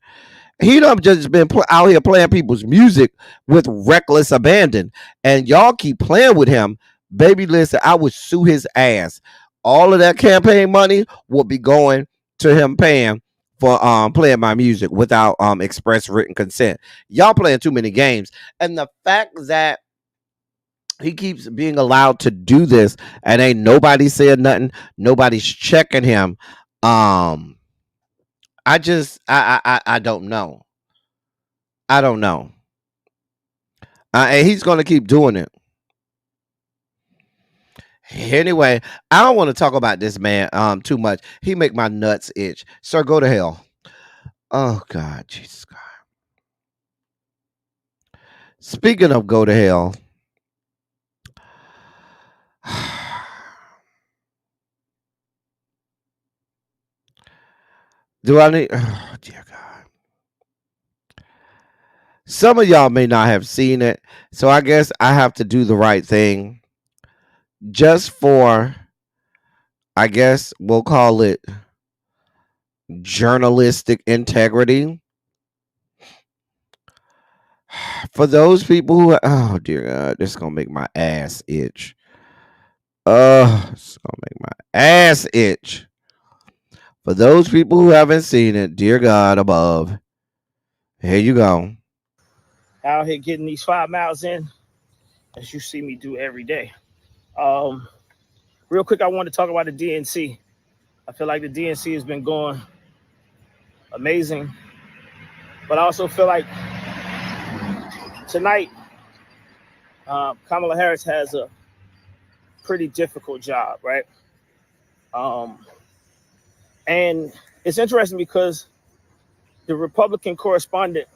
S8: He done just been out here playing people's music with reckless abandon, and y'all keep playing with him, baby. Listen, I would sue his ass. All of that campaign money will be going to him paying for playing my music without express written consent. Y'all playing too many games, and the fact that he keeps being allowed to do this and ain't nobody saying nothing, nobody's checking him. I don't know. I don't know. And he's gonna keep doing it. Anyway, I don't want to talk about this man too much. He make my nuts itch. Sir, go to hell. Oh God, Jesus God. Speaking of go to hell. Do I need oh dear God. Some of y'all may not have seen it, so I guess I have to do the right thing. Just for, I guess we'll call it journalistic integrity. For those people who, oh dear God, this is gonna make my ass itch. It's gonna make my ass itch. For those people who haven't seen it, dear God above, here you go.
S9: Out here getting these 5 miles in, as you see me do every day. Real quick, I want to talk about the DNC. I feel like the DNC has been going amazing, but I also feel like tonight, Kamala Harris has a pretty difficult job, right? And it's interesting because the Republican correspondent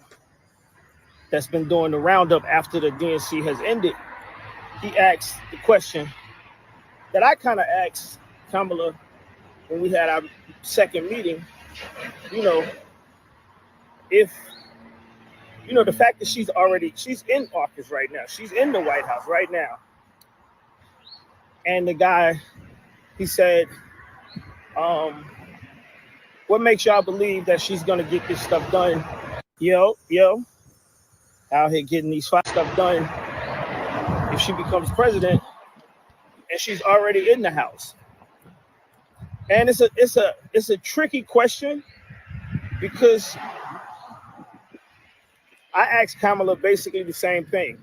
S9: that's been doing the roundup after the DNC has ended, he asked the question that I kind of asked Kamala when we had our second meeting. You know, if the fact that she's in office right now, she's in the White House right now, and the guy, he said, what makes y'all believe that she's gonna get this stuff done? Yo, out here getting these stuff done if she becomes president and she's already in the House. And it's a tricky question because I asked Kamala basically the same thing,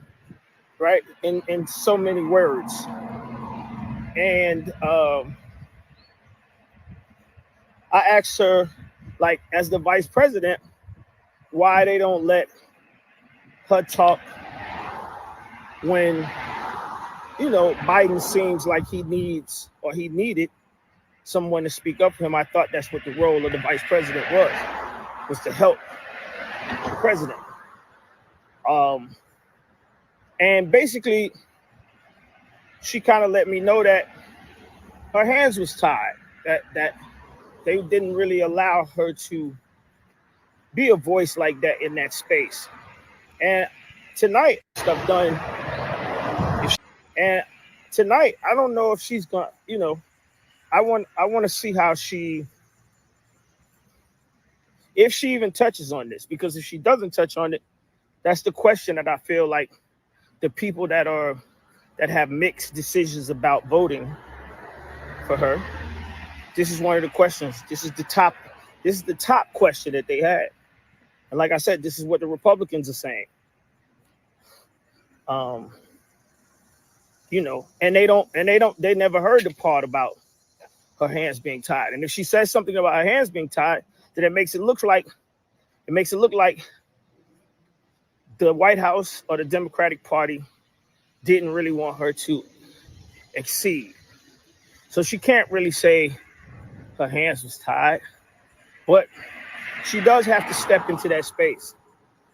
S9: right? In so many words. And I asked her, like, as the vice president, why they don't let her talk when, Biden seems like he needed someone to speak up for him. I thought that's what the role of the vice president was to help the president. And basically, she kind of let me know that her hands was tied, that they didn't really allow her to be a voice like that in that space. And tonight, stuff done. And tonight, I don't know if she's gonna, I want to see how if she even touches on this, because if she doesn't touch on it, that's the question that I feel like the people that have mixed decisions about voting for her. This is one of the questions. This is the top question that they had. And like I said, this is what the Republicans are saying. And they never heard the part about her hands being tied. And if she says something about her hands being tied, then it makes it look like the White House or the Democratic Party didn't really want her to exceed. So she can't really say her hands was tied, but she does have to step into that space.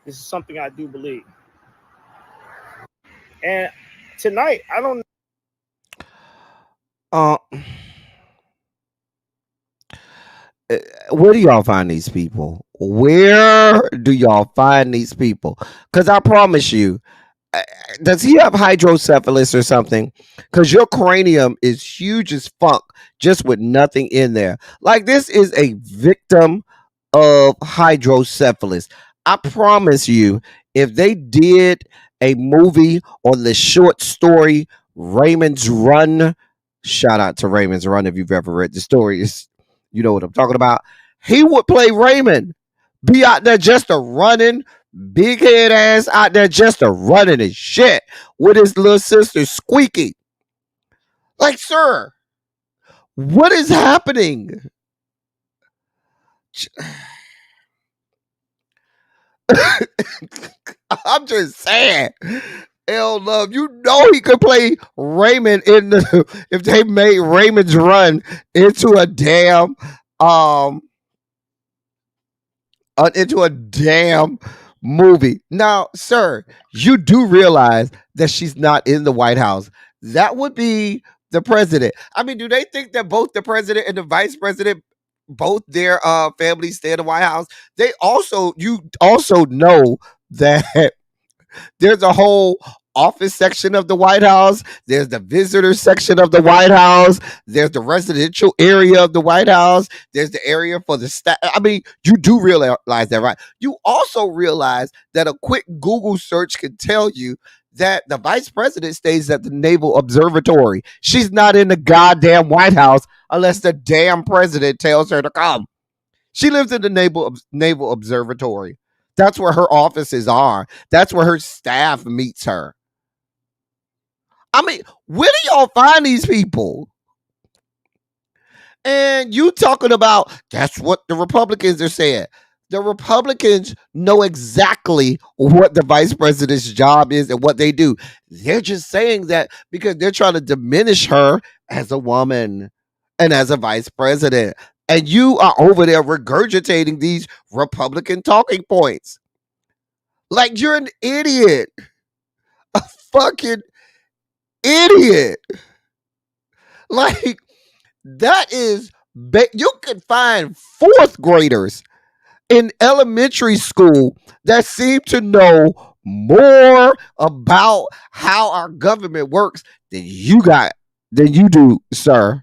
S9: This is something I do believe. And tonight, I don't
S8: know. Where do y'all find these people? Where do y'all find these people? Because I promise you, does he have hydrocephalus or something? Because your cranium is huge as fuck, just with nothing in there. Like, this is a victim of hydrocephalus. I promise you, if they did a movie on the short story Raymond's Run, shout out to Raymond's Run if you've ever read the story. You know what I'm talking about. He would play Raymond. Be out there just a running, big head ass out there just a running and shit with his little sister Squeaky. Like, sir, what is happening? I'm just saying. L Love, you know he could play Raymond if they made Raymond's Run into a damn movie. Now, sir, you do realize that she's not in the White House. That would be the president. I mean, do they think that both the president and the vice president, both their families stay in the White House? You also know that there's a whole office section of the White House. There's the visitor section of the White House. There's the residential area of the White House. There's the area for the staff. I mean, you do realize that, right? You also realize that a quick Google search can tell you that the vice president stays at the Naval Observatory. She's not in the goddamn White House unless the damn president tells her to come. She lives in the Naval Observatory. That's where her offices are. That's where her staff meets her. I mean, where do y'all find these people? And you talking about that's what the Republicans are saying. The Republicans know exactly what the vice president's job is and what they do. They're just saying that because they're trying to diminish her as a woman and as a vice president. And you are over there regurgitating these Republican talking points. Like, you're an idiot. A fucking idiot. Like, that is, you can find fourth graders in elementary school that seem to know more about how our government works than you do, sir.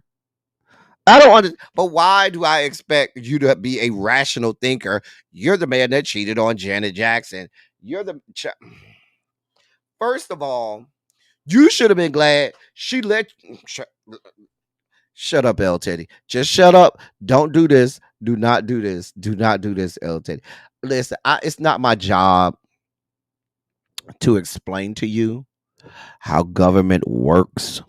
S8: I don't understand. But why do I expect you to be a rational thinker? You're the man that cheated on Janet Jackson. You're the first of all, you should have been glad she let. Shut up, L Teddy. Just shut up. Don't do this. Do not do this. Do not do this, L Teddy. Listen, it's not my job to explain to you how government works.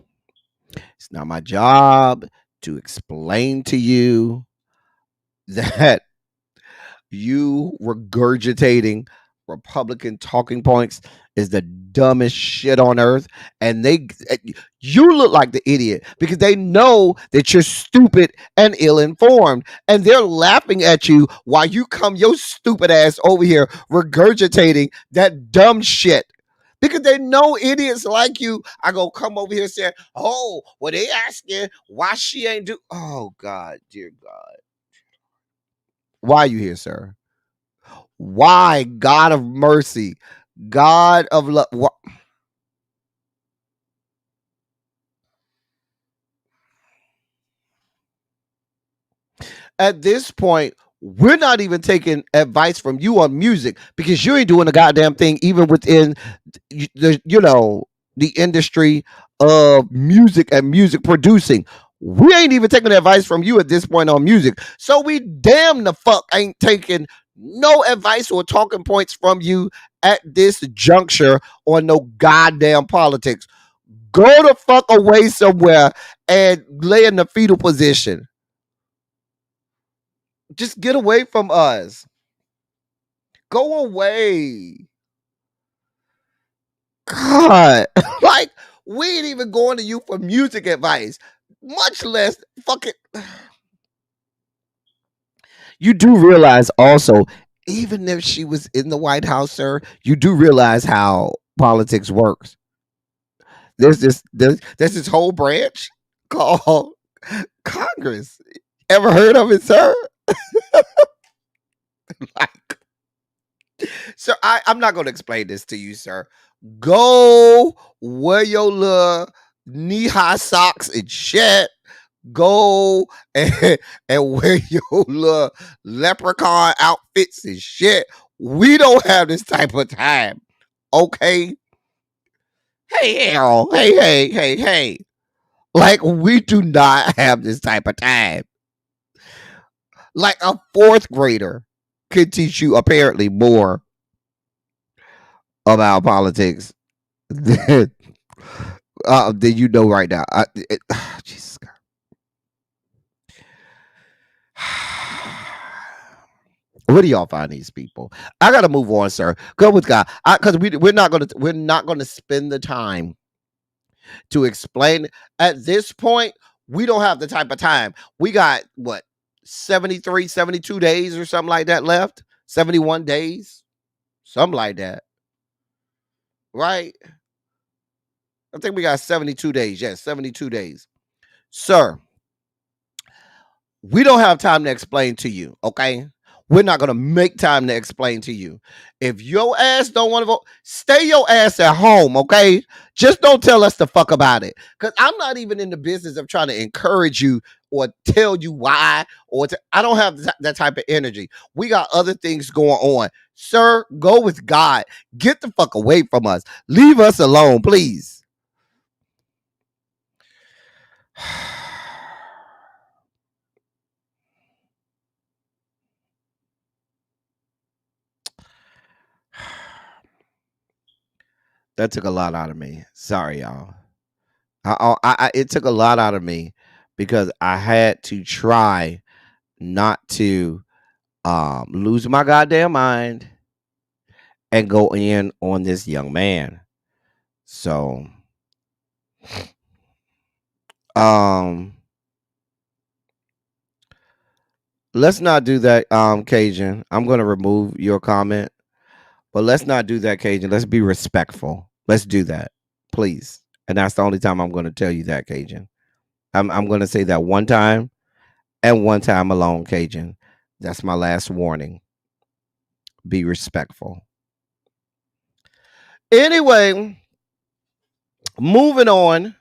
S8: It's not my job to explain to you that you regurgitating Republican talking points is the dumbest shit on earth. And you look like the idiot because they know that you're stupid and ill-informed. And they're laughing at you while you come your stupid ass over here regurgitating that dumb shit. Because they know idiots like you are going to come over here saying, oh, well, they asking why she ain't do. Oh, God, dear God. Why are you here, sir? Why? God of mercy. God of love. At this point, we're not even taking advice from you on music because you ain't doing a goddamn thing even within the industry of music and music producing. We ain't even taking advice from you at this point on music. So we damn the fuck ain't taking no advice or talking points from you at this juncture on no goddamn politics. Go the fuck away somewhere and lay in the fetal position. Just get away from us. Go away. God. Like, we ain't even going to you for music advice, much less fucking. You do realize also, even if she was in the White House, sir, you do realize how politics works. There's this whole branch called Congress. Ever heard of it, sir? Like, so I'm not going to explain this to you, sir. Go wear your little knee-high socks and shit. Go and wear your little leprechaun outfits and shit. We don't have this type of time. Okay? Hey, Harold. Hey. Like, we do not have this type of time. Like, a fourth grader could teach you apparently more about politics than you know right now. Jesus God. Where do y'all find these people? I gotta move on, sir. Go with God, because we're not gonna spend the time to explain. At this point, we don't have the type of time. We got what 73, 72 days or something like that left. 71 days, something like that, right? I think we got 72 days. Yes, 72 days, sir. We don't have time to explain to you, okay? We're not going to make time to explain to you. If your ass don't want to vote, stay your ass at home, okay? Just don't tell us the fuck about it. Because I'm not even in the business of trying to encourage you or tell you why. I don't have that type of energy. We got other things going on. Sir, go with God. Get the fuck away from us. Leave us alone, please. That took a lot out of me. Sorry, y'all. It took a lot out of me because I had to try not to lose my goddamn mind and go in on this young man. So, let's not do that, Cajun. I'm gonna remove your comment, but let's not do that, Cajun. Let's be respectful. Let's do that, please. And that's the only time I'm going to tell you that, Cajun. I'm going to say that one time and one time alone, Cajun. That's my last warning. Be respectful. Anyway, moving on.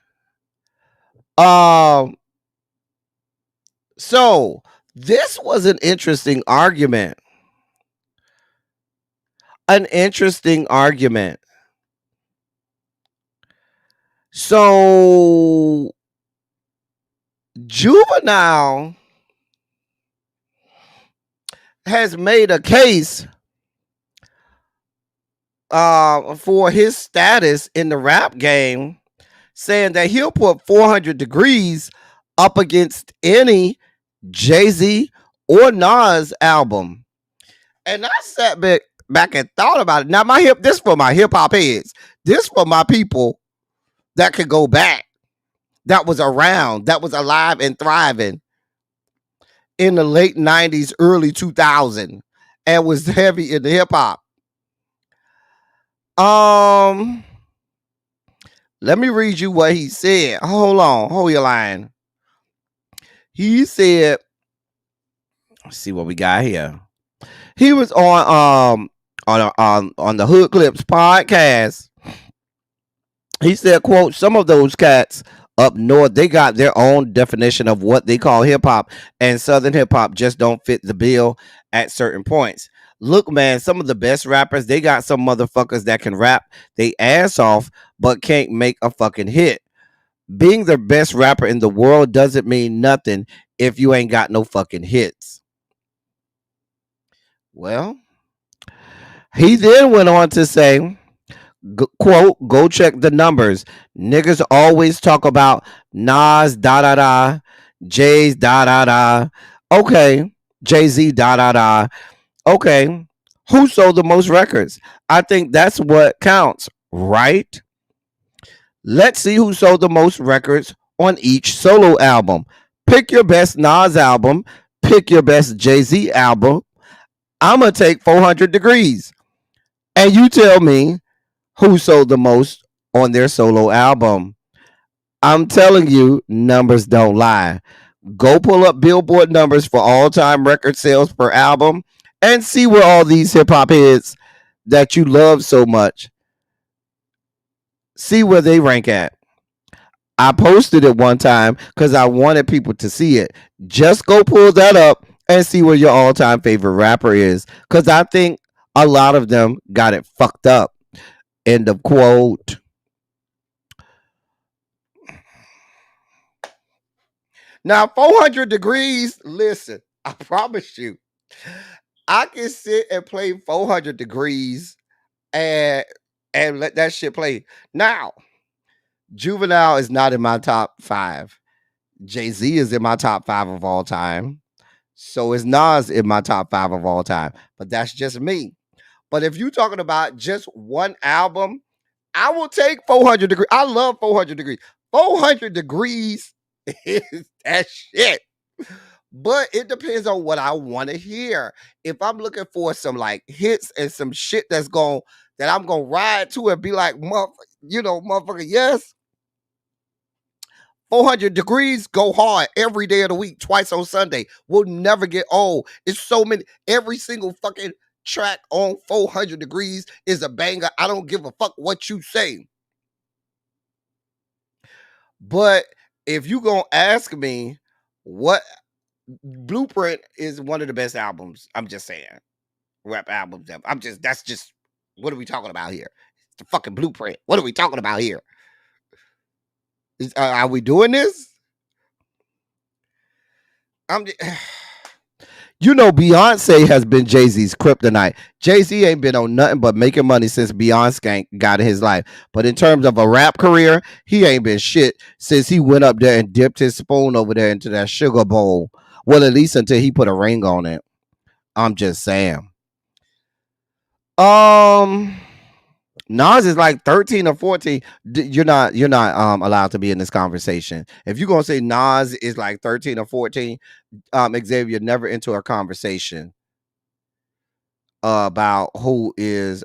S8: So this was an interesting argument. An interesting argument. So Juvenile has made a case for his status in the rap game, saying that he'll put 400 Degrees up against any Jay-Z or Nas album. And I sat back and thought about it. Now, this for my hip hop heads. This for my people that could go back, that was around, that was alive and thriving in the late 90s, early 2000s, and was heavy in the hip hop. Let me read you what he said. Hold your line. He said, let's see what we got here. He was on the Hood Clips podcast. He said, quote, some of those cats up north, they got their own definition of what they call hip hop, and Southern hip hop just don't fit the bill at certain points. Look, man, some of the best rappers, they got some motherfuckers that can rap they ass off, but can't make a fucking hit. Being the best rapper in the world doesn't mean nothing if you ain't got no fucking hits. Well, he then went on to say, quote, go check the numbers. Niggas always talk about Nas da da da, Jay's da da da. Okay, Jay-Z da da da. Okay, who sold the most records? I think that's what counts, right? Let's see who sold the most records on each solo album. Pick your best Nas album. Pick your best Jay-Z album. I'm going to take 400 Degrees. And you tell me who sold the most on their solo album. I'm telling you, numbers don't lie. Go pull up Billboard numbers for all-time record sales per album and see where all these hip-hop heads that you love so much, see where they rank at. I posted it one time because I wanted people to see it. Just go pull that up and see where your all-time favorite rapper is, because I think a lot of them got it fucked up. End of quote. Now, 400 Degrees, listen, I promise you, I can sit and play 400 Degrees and let that shit play. Now, Juvenile is not in my top 5. Jay-Z is in my top 5 of all time. So is Nas in my top 5 of all time. But that's just me. But if you're talking about just one album, I will take 400 Degrees. I love 400 Degrees. 400 Degrees is that shit. But it depends on what I want to hear. If I'm looking for some like hits and some shit that I'm gonna ride to and be like, motherfucker, yes. 400 Degrees go hard every day of the week, twice on Sunday. We'll never get old. It's so many. Every single fucking track on 400 Degrees is a banger. I don't give a fuck what you say. But if you gonna ask me what, Blueprint is one of the best albums. I'm just saying, rap albums. That's just, what are we talking about here? It's the fucking Blueprint. What are we talking about here? Are we doing this? Beyonce has been Jay-Z's kryptonite. Jay-Z ain't been on nothing but making money since Beyonce got in his life. But in terms of a rap career, he ain't been shit since he went up there and dipped his spoon over there into that sugar bowl. Well, at least until he put a ring on it. I'm just saying. Nas is like 13 or 14. You're not allowed to be in this conversation. If you're gonna say Nas is like 13 or 14, Xavier, never into a conversation about who is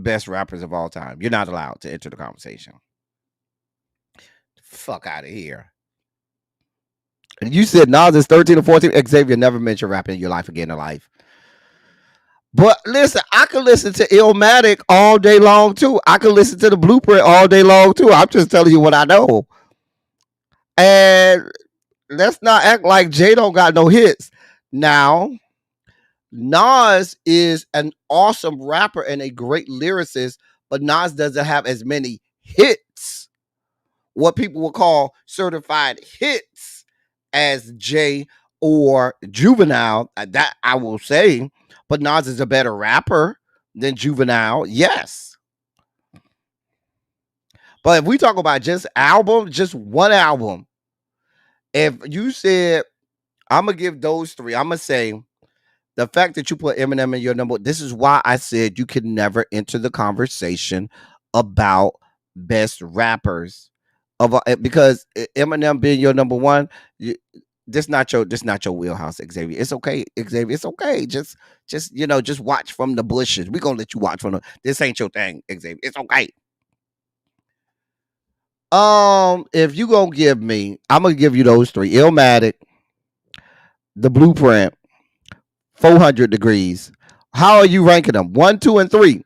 S8: best rappers of all time. You're not allowed to enter the conversation. Fuck out of here. And you said Nas is 13 or 14. Xavier, never mentioned rapping in your life again in life. But listen, I could listen to Illmatic all day long too. I could listen to the Blueprint all day long too. I'm just telling you what I know. And let's not act like Jay don't got no hits. Now, Nas is an awesome rapper and a great lyricist, but Nas doesn't have as many hits, what people will call certified hits, as Jay or Juvenile. That I will say. But Nas is a better rapper than Juvenile, yes. But if we talk about just one album, if you said, I'm going to give those three, I'm going to say the fact that you put Eminem in your number, this is why I said you can never enter the conversation about best rappers. Because Eminem being your number one, this not your wheelhouse, Xavier. It's okay, Xavier. It's okay. Just just watch from the bushes. We're gonna let you watch from this ain't your thing, Xavier. It's okay. If you gonna give me, I'm gonna give you those three: Illmatic, the Blueprint, 400 Degrees. How are you ranking them? 1, 2, and 3.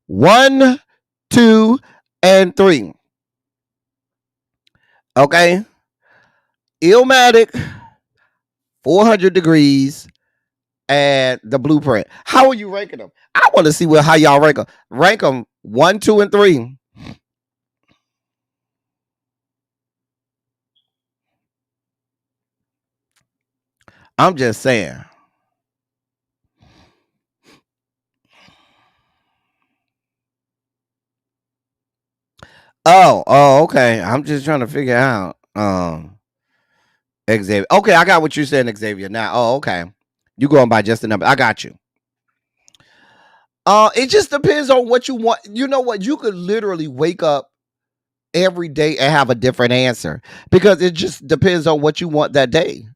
S8: 1, 2, and 3. Okay. Illmatic, 400 Degrees, and the Blueprint. How are you ranking them? I want to see how y'all rank them. Rank them 1, 2, and 3. I'm just saying. Oh, okay. I'm just trying to figure out. Xavier. Okay, I got what you're saying, Xavier. Now, okay. You going by just the number. I got you. It just depends on what you want. You know what? You could literally wake up every day and have a different answer because it just depends on what you want that day.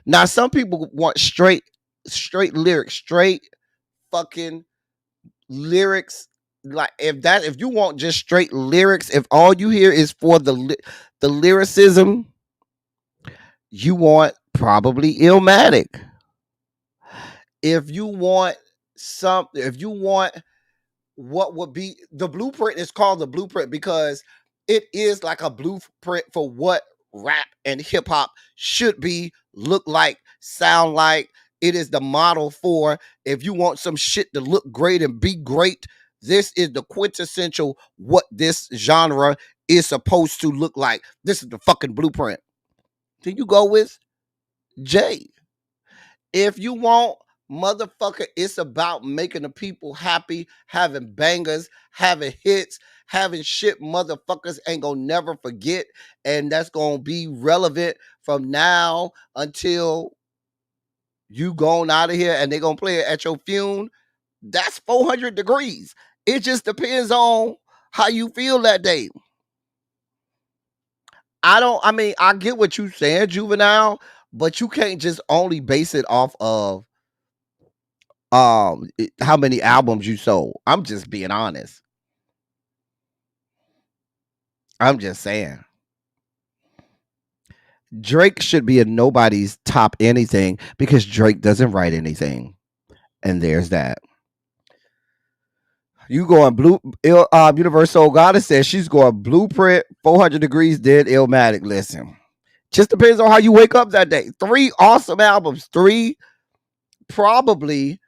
S8: Now, some people want straight lyrics, straight fucking lyrics. Like if you want just straight lyrics, if all you hear is for the lyricism, you want probably Illmatic. If you want what would be the Blueprint, is called the Blueprint because it is like a blueprint for what rap and hip hop should be, look like, sound like. It is the model for if you want some shit to look great and be great. This is the quintessential what this genre is supposed to look like. This is the fucking Blueprint. Then you go with Jay. If you want motherfucker, it's about making the people happy, having bangers, having hits, having shit motherfuckers ain't gonna never forget, and that's gonna be relevant from now until you gone out of here and they gonna play it at your funeral. That's 400 Degrees. It just depends on how you feel that day. I get what you saying, Juvenile, but you can't just only base it off of how many albums you sold. I'm just being honest. I'm just saying. Drake should be in nobody's top anything because Drake doesn't write anything. And there's that. You going Universal Goddess says she's going Blueprint, 400 Degrees, then Illmatic. Listen, just depends on how you wake up that day. 3 awesome albums. 3 probably,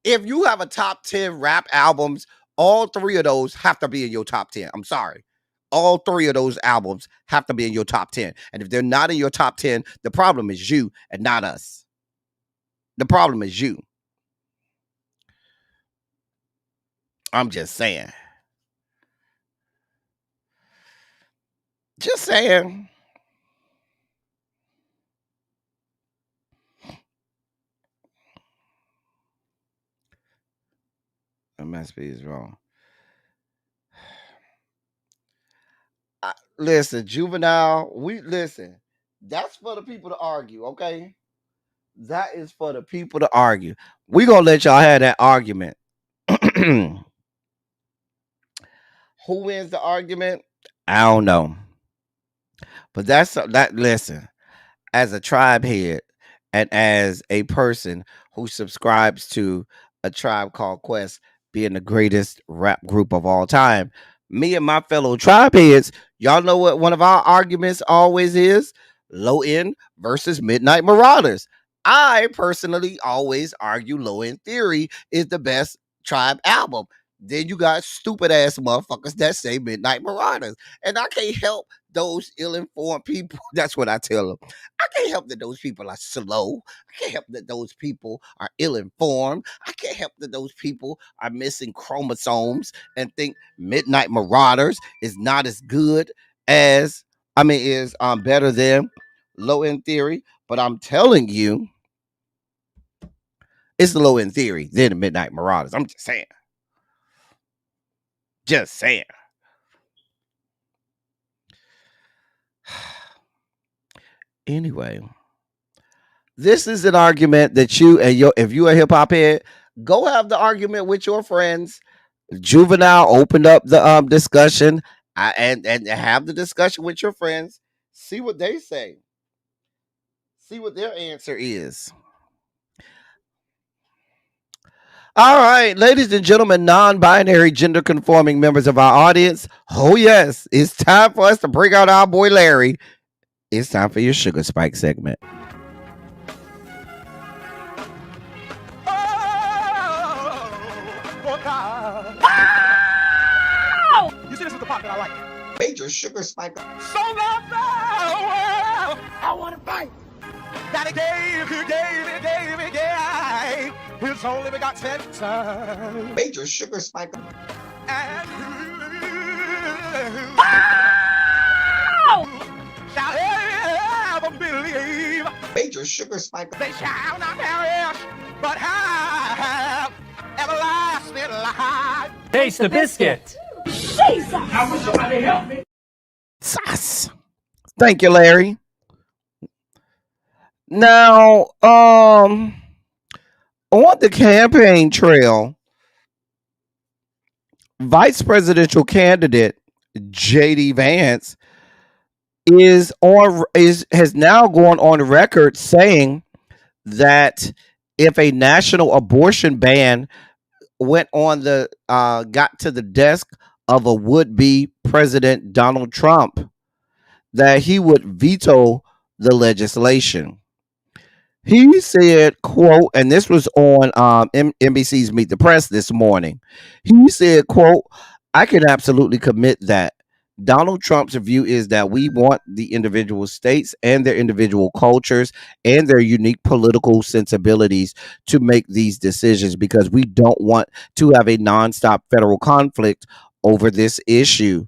S8: if you have a top 10 rap albums, all 3 of those have to be in your top 10. I'm sorry. All 3 of those albums have to be in your top 10. And if they're not in your top 10, the problem is you and not us. The problem is you. I'm just saying. Just saying. MSP is wrong. Listen, Juvenile, listen. That's for the people to argue, okay? That is for the people to argue. We're going to let y'all have that argument. Who wins the argument? I don't know. But that's that. Listen, as a tribe head and as a person who subscribes to a tribe called Quest being the greatest rap group of all time, me and my fellow tribe heads, y'all know what one of our arguments always is? Low End versus Midnight Marauders. I personally always argue Low End Theory is the best tribe album. Then you got stupid ass motherfuckers that say Midnight Marauders. And I can't help those ill-informed people. That's what I tell them. I can't help that those people are slow. I can't help that those people are ill-informed. I can't help that those people are missing chromosomes and think Midnight Marauders is not as good as, is better than Low End Theory. But I'm telling you, it's the Low End Theory than the Midnight Marauders. I'm just saying. Just saying. Anyway, this is an argument that you and if you're a hip hop head, go have the argument with your friends. Juvenile opened up the discussion and have the discussion with your friends. See what they say. See what their answer is. All right, ladies and gentlemen, non-binary, gender-conforming members of our audience. Oh yes, it's time for us to bring out our boy Larry. It's time for your Sugar Spike segment.
S10: You see, this is the part that I like.
S1: Major Sugar Spike.
S10: So love now, I want to fight. That he gave. His only begotten son.
S1: Major Sugar Spike.
S10: And shall ever believe.
S1: Major Sugar Spike.
S10: They shall not perish, but have everlasting life.
S11: Taste the biscuit.
S10: Jesus! How would somebody help me?
S8: Sauce. Thank you, Larry. Now, on the campaign trail, vice presidential candidate JD Vance has now gone on record saying that if a national abortion ban got to the desk of a would-be President Donald Trump, that he would veto the legislation. He said, quote, and this was on NBC's Meet the Press this morning. He said, quote, I can absolutely commit that. Donald Trump's view is that we want the individual states and their individual cultures and their unique political sensibilities to make these decisions because we don't want to have a nonstop federal conflict over this issue.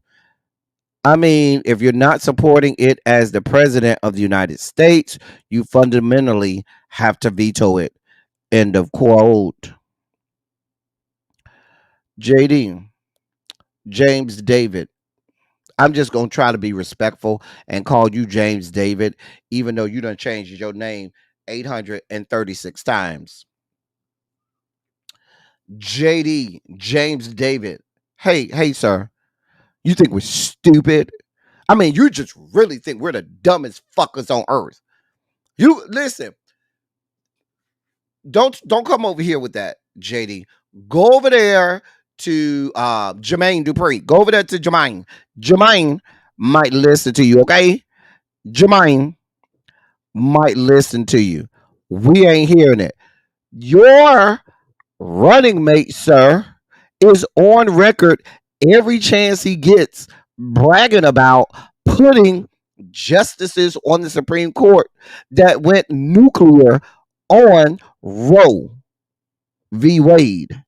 S8: I mean, if you're not supporting it as the president of the United States, you fundamentally have to veto it. End of quote. JD, James David. I'm just going to try to be respectful and call you James David, even though you done changed your name 836 times. JD, James David. Hey, sir. You think we're stupid? I mean, you just really think we're the dumbest fuckers on earth. You listen. Don't come over here with that, JD. Go over there to Jermaine Dupree. Go over there to Jermaine. Jermaine might listen to you, okay? Jermaine might listen to you. We ain't hearing it. Your running mate, sir, is on record every chance he gets bragging about putting justices on the Supreme Court that went nuclear on Roe v. Wade.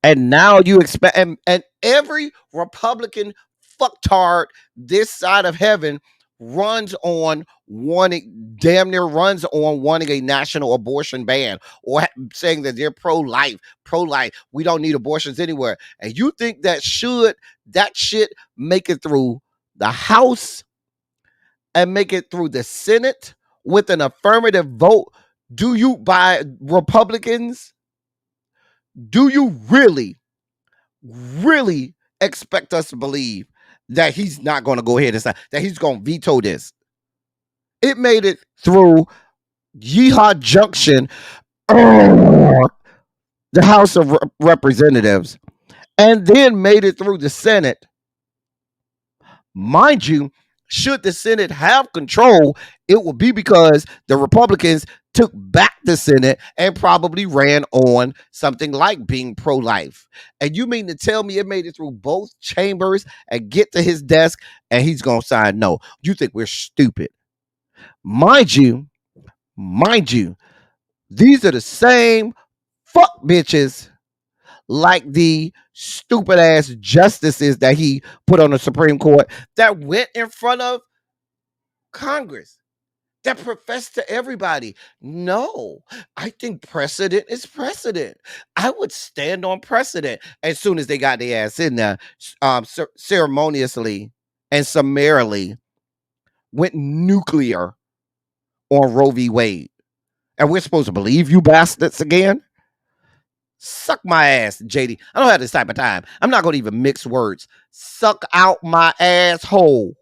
S8: And now you expect, and every Republican fucktard this side of heaven damn near runs on wanting a national abortion ban or saying that they're pro-life. We don't need abortions anywhere. And you think that shit make it through the House and make it through the Senate with an affirmative vote? Do you, by Republicans, do you really expect us to believe that he's not going to go ahead and sign, that he's going to veto this? It made it through Yeehaw Junction, the House of Representatives, and then made it through the Senate. Mind you, should the Senate have control, it will be because the Republicans took back the Senate and probably ran on something like being pro-life. And you mean to tell me it made it through both chambers and get to his desk and he's going to sign no? You think we're stupid. Mind you, these are the same fuck bitches like the stupid ass justices that he put on the Supreme Court that went in front of Congress, that professed to everybody, no, I think precedent is precedent. I would stand on precedent. As soon as they got their ass in there, ceremoniously and summarily went nuclear on Roe v. Wade. And we're supposed to believe you bastards again? Suck my ass, JD. I don't have this type of time. I'm not going to even mix words. Suck out my asshole.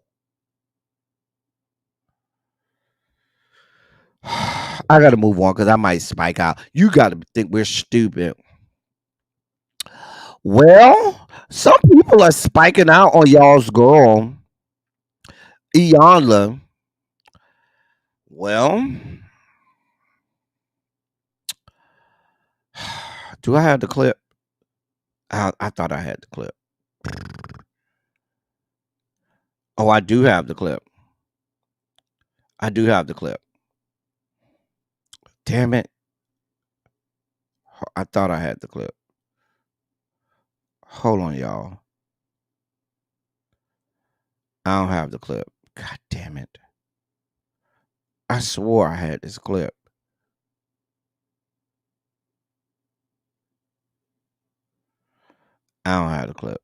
S8: I got to move on because I might spike out. You got to think we're stupid. Well, some people are spiking out on y'all's girl, Iyanla. Well, do I have the clip? I thought I had the clip. Oh, I do have the clip. Damn it. I thought I had the clip. Hold on, y'all. I don't have the clip. God damn it. I swore I had this clip. I don't have the clip.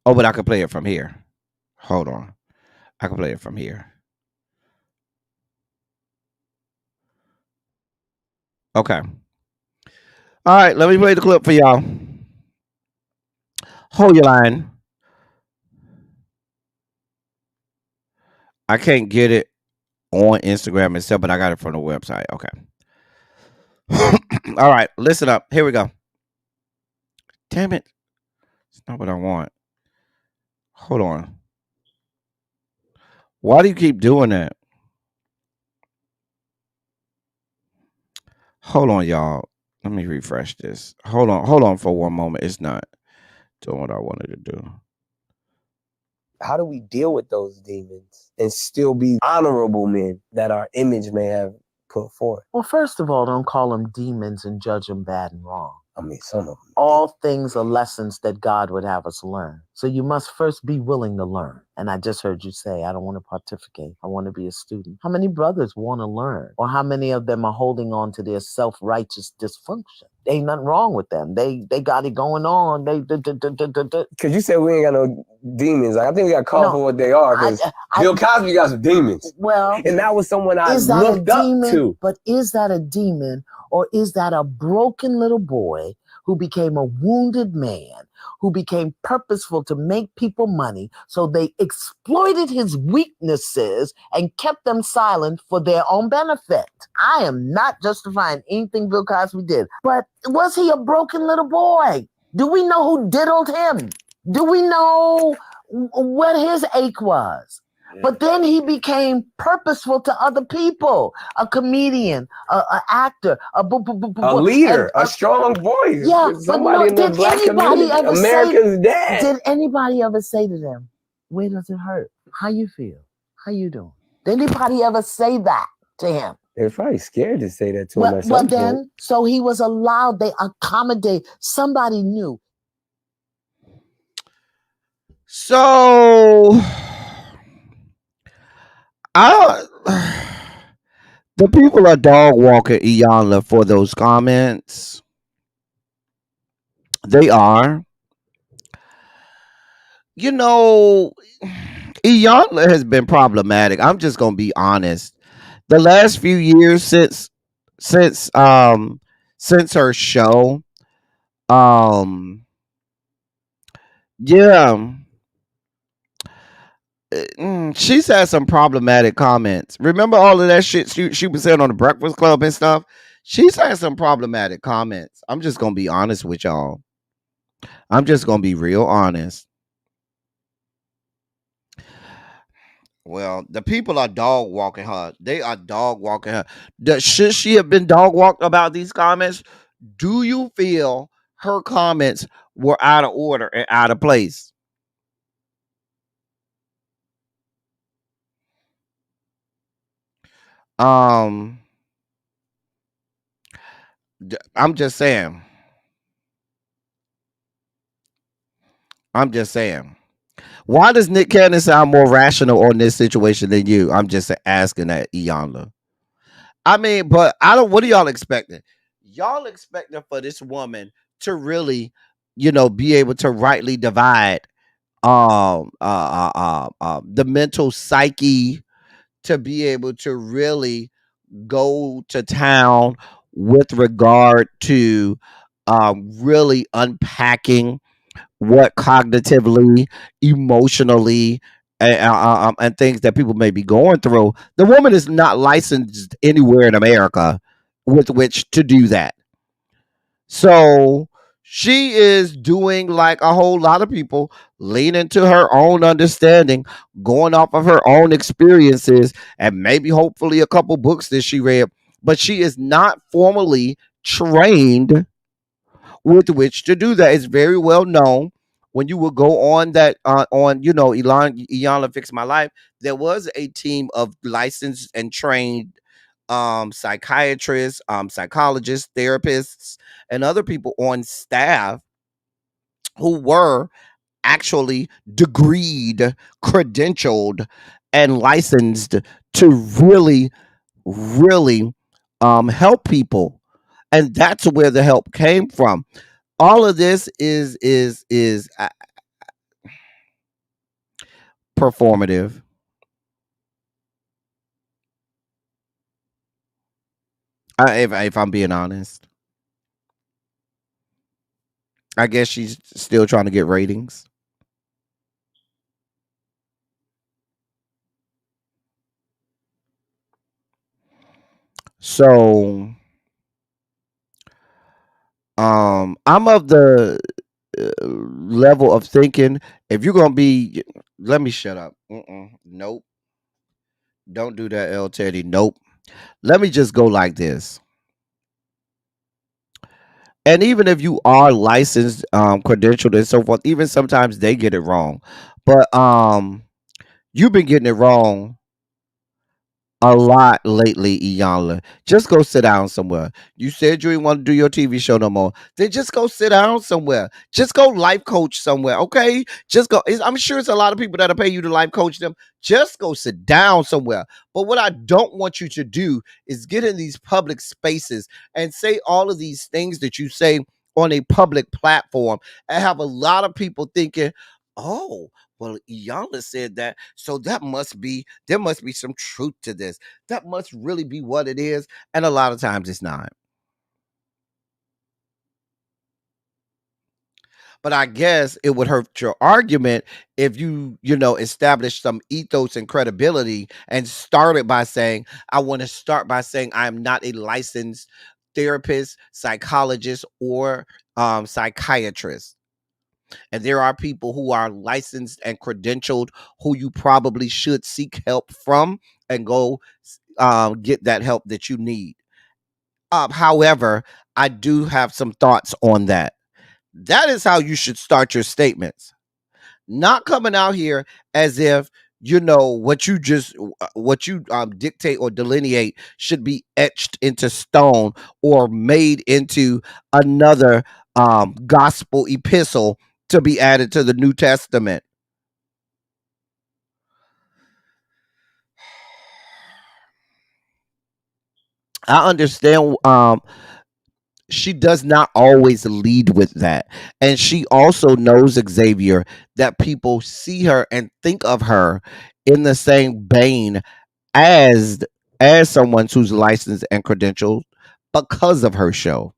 S8: Oh, but I can play it from here. Hold on. I can play it from here. Okay. All right, let me play the clip for y'all. Hold your line. I can't get it on Instagram itself, but I got it from the website. Okay. All right, listen up. Here we go. Damn it. It's not what I want. Hold on. Why do you keep doing that? Hold on, y'all. Let me refresh this. Hold on for one moment. It's not doing what I wanted to do.
S11: How do we deal with those demons and still be honorable men that our image may have put forth?
S12: Well, first of all, don't call them demons and judge them bad and wrong.
S11: I mean, some of them.
S12: All things are lessons that God would have us learn. So you must first be willing to learn. And I just heard you say, I don't want to participate. I want to be a student. How many brothers want to learn? Or how many of them are holding on to their self-righteous dysfunction? Ain't nothing wrong with them. They got it going on.
S11: Because you said we ain't got no demons. Like, I think we got to call for what they are. Because Bill Cosby got some demons.
S12: Well,
S11: and that was someone I looked up to.
S12: But is that a demon, or is that a broken little boy who became a wounded man, who became purposeful to make people money, so they exploited his weaknesses and kept them silent for their own benefit? I am not justifying anything Bill Cosby did, but was he a broken little boy? Do we know who diddled him? Do we know what his ache was? But then he became purposeful to other people, a comedian, an actor, a
S11: leader, a strong voice.
S12: Yeah,
S11: somebody in the black community, America's dad.
S12: Did anybody ever say to them, where does it hurt? How you feel? How you doing? Did anybody ever say that to him?
S11: They're probably scared to say that to him at some
S12: point. Then, so he was allowed, they accommodate, somebody knew.
S8: So... the people are dog walking Iyanla for those comments. They are. You know, Iyanla has been problematic. I'm just gonna be honest. The last few years since her show, Um, yeah. She's had some problematic comments. Remember all of that shit she was saying on the Breakfast Club and stuff? She's had some problematic comments. I'm just gonna be honest with y'all. I'm just gonna be real honest. Well, the people are dog walking her. They are dog walking her. Should she have been dog walked about these comments? Do you feel her comments were out of order and out of place? Um, I'm just saying. I'm just saying. Why does Nick Cannon sound more rational on this situation than you? I'm just asking that, Iyanla. I mean, but I don't. What are y'all expecting? Y'all expecting for this woman to really, be able to rightly divide the mental psyche, to be able to really go to town with regard to really unpacking what cognitively, emotionally, and things that people may be going through. The woman is not licensed anywhere in America with which to do that. So she is doing like a whole lot of people, leaning to her own understanding, going off of her own experiences, and maybe hopefully a couple books that she read. But she is not formally trained with which to do that. It's very well known. When you would go on that on Iyanla Fix My Life, there was a team of licensed and trained psychiatrists, psychologists, therapists, and other people on staff who were actually degreed, credentialed, and licensed to really, really help people. And that's where the help came from. All of this is performative. If I'm being honest, I guess she's still trying to get ratings. So, I'm of the level of thinking, if you're gonna be, let me shut up. Nope, don't do that, L Teddy. Nope. Let me just go like this. And even if you are licensed, credentialed, and so forth, even sometimes they get it wrong. But you've been getting it wrong a lot lately, Iyanla. Just go sit down somewhere. You said you didn't want to do your TV show no more. Then just go sit down somewhere. Just go life coach somewhere, okay? Just go. I'm sure it's a lot of people that'll pay you to life coach them. Just go sit down somewhere. But what I don't want you to do is get in these public spaces and say all of these things that you say on a public platform and have a lot of people thinking, oh, well, Iyanla said that, so there must be some truth to this. That must really be what it is. And a lot of times it's not. But I guess it would hurt your argument if establish some ethos and credibility and started by saying, I want to start by saying I am not a licensed therapist, psychologist, or psychiatrist. And there are people who are licensed and credentialed who you probably should seek help from and go get that help that you need. However, I do have some thoughts on that. That is how you should start your statements. Not coming out here as if what you dictate or delineate should be etched into stone or made into another gospel epistle to be added to the New Testament. I understand she does not always lead with that. And she also knows, Xavier, that people see her and think of her in the same vein as someone who's licensed and credentialed because of her show.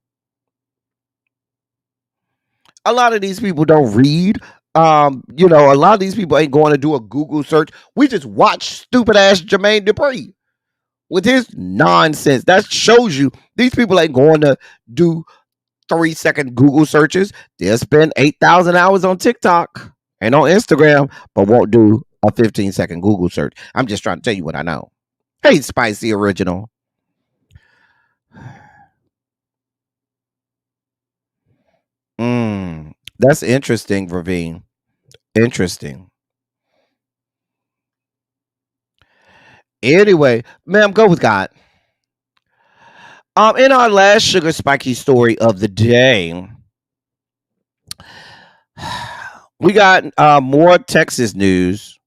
S8: A lot of these people don't read. A lot of these people ain't going to do a Google search. We just watch stupid ass Jermaine Dupri with his nonsense. That shows you these people ain't going to do 3-second Google searches. They'll spend 8,000 hours on TikTok and on Instagram, but won't do a 15-second Google search. I'm just trying to tell you what I know. Hey, Spicy Original. That's interesting, Ravine. Interesting. Anyway, ma'am, go with God. In our last sugar spiky story of the day, we got more Texas news.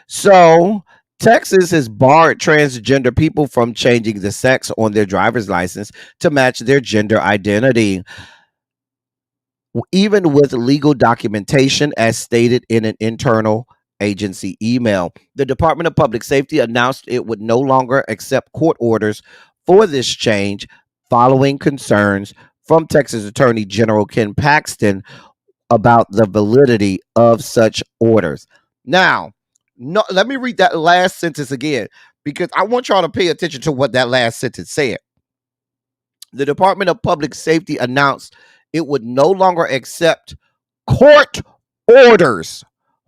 S8: So, Texas has barred transgender people from changing the sex on their driver's license to match their gender identity, even with legal documentation, as stated in an internal agency email. The Department of Public Safety announced it would no longer accept court orders for this change following concerns from Texas Attorney General Ken Paxton about the validity of such orders. Now, let me read that last sentence again, because I want y'all to pay attention to what that last sentence said. The Department of Public Safety announced it would no longer accept court orders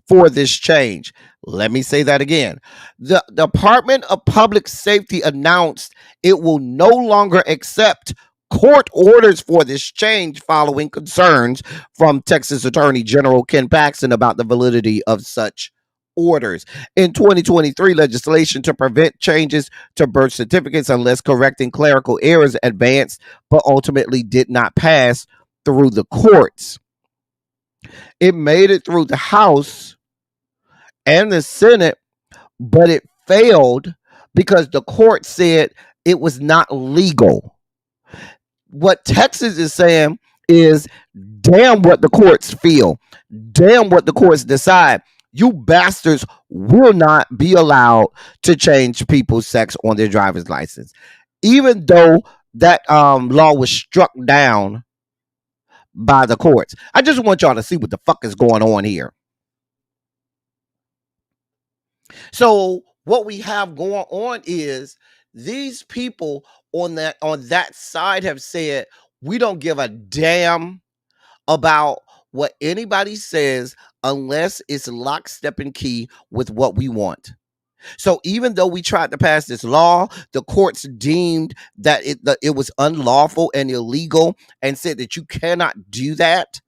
S8: for this change. Let me say that again. The Department of Public Safety announced it will no longer accept court orders for this change following concerns from Texas Attorney General Ken Paxton about the validity of such orders. In 2023, legislation to prevent changes to birth certificates unless correcting clerical errors advanced, but ultimately did not pass through the courts. It made it through the House and the Senate, but it failed because the court said it was not legal. What Texas is saying is, damn what the courts feel, damn what the courts decide. You bastards will not be allowed to change people's sex on their driver's license, even though that law was struck down by the courts. I just want y'all to see what the fuck is going on here. So what we have going on is these people on that side have said, we don't give a damn about what anybody says unless it's lockstep and key with what we want. So even though we tried to pass this law, the courts deemed that it was unlawful and illegal and said that you cannot do that.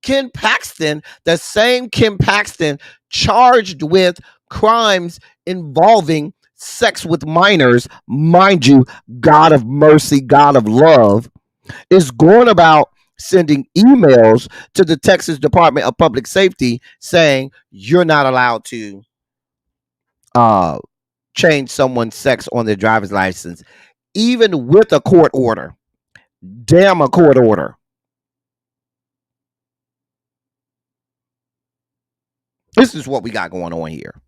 S8: Ken Paxton, the same Ken Paxton charged with crimes involving sex with minors, mind you, God of mercy, God of love, is going about sending emails to the Texas Department of Public Safety saying you're not allowed to change someone's sex on their driver's license, even with a court order. Damn a court order. This is what we got going on here.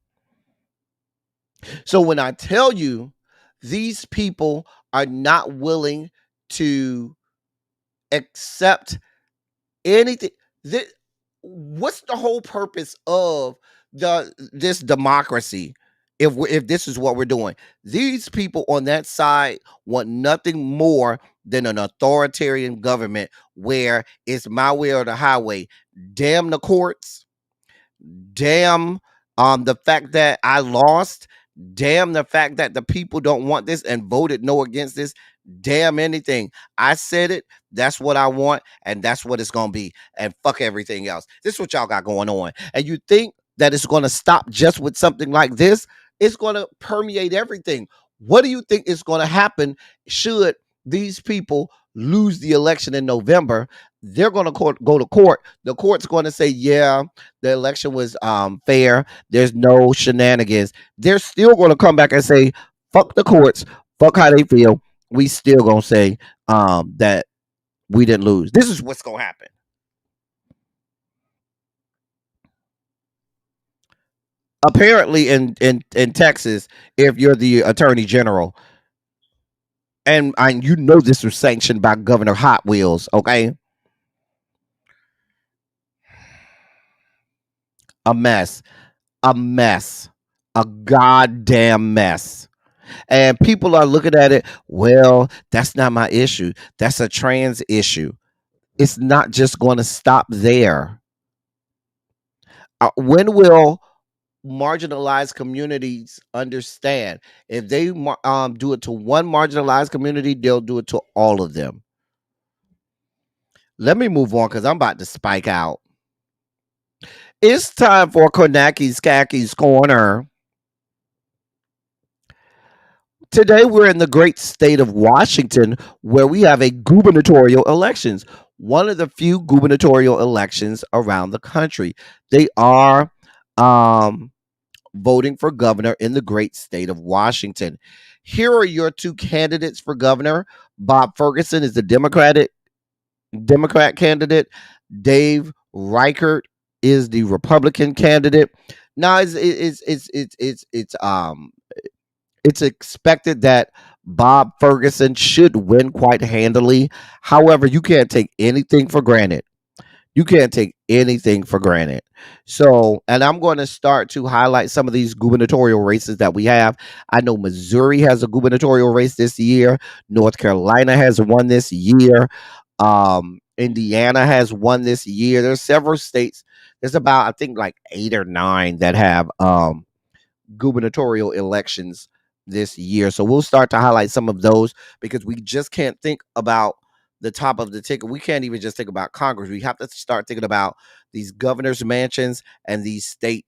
S8: So when I tell you these people are not willing to accept anything, what's the whole purpose of this democracy if this is what we're doing? These people on that side want nothing more than an authoritarian government where it's my way or the highway. Damn the courts. Damn the fact that I lost. Damn the fact that the people don't want this and voted no against this. Damn anything. I said it. That's what I want, and that's what it's gonna be. And fuck everything else. This is what y'all got going on. And you think that it's gonna stop just with something like this? It's gonna permeate everything. What do you think is gonna happen should these people lose the election in November? They're going to go to court. The court's going to say, yeah, the election was fair. There's no shenanigans. They're still going to come back and say, fuck the courts. Fuck how they feel. We still going to say that we didn't lose. This is what's going to happen. Apparently in Texas, if you're the attorney general, and you know this was sanctioned by Governor Hot Wheels, okay? A mess. A mess. A goddamn mess. And people are looking at it, well, that's not my issue. That's a trans issue. It's not just going to stop there. When will marginalized communities understand? If they do it to one marginalized community, they'll do it to all of them. Let me move on because I'm about to spike out. It's time for Kornaki's Khakis Corner. Today we're in the great state of Washington where we have a gubernatorial elections. One of the few gubernatorial elections around the country. They are voting for governor in the great state of Washington. Here are your two candidates for governor. Bob Ferguson is the Democrat candidate. Dave Reichert is the Republican candidate. Now it's expected that Bob Ferguson should win quite handily. However, you can't take anything for granted. You can't take anything for granted. So, and I'm going to start to highlight some of these gubernatorial races that we have. I know Missouri has a gubernatorial race this year. North Carolina has one this year. Indiana has one this year. There's several states. There's about, I think, like 8 or 9 that have gubernatorial elections this year. So we'll start to highlight some of those because we just can't think about the top of the ticket. We can't even just think about Congress. We have to start thinking about these governors' mansions and these state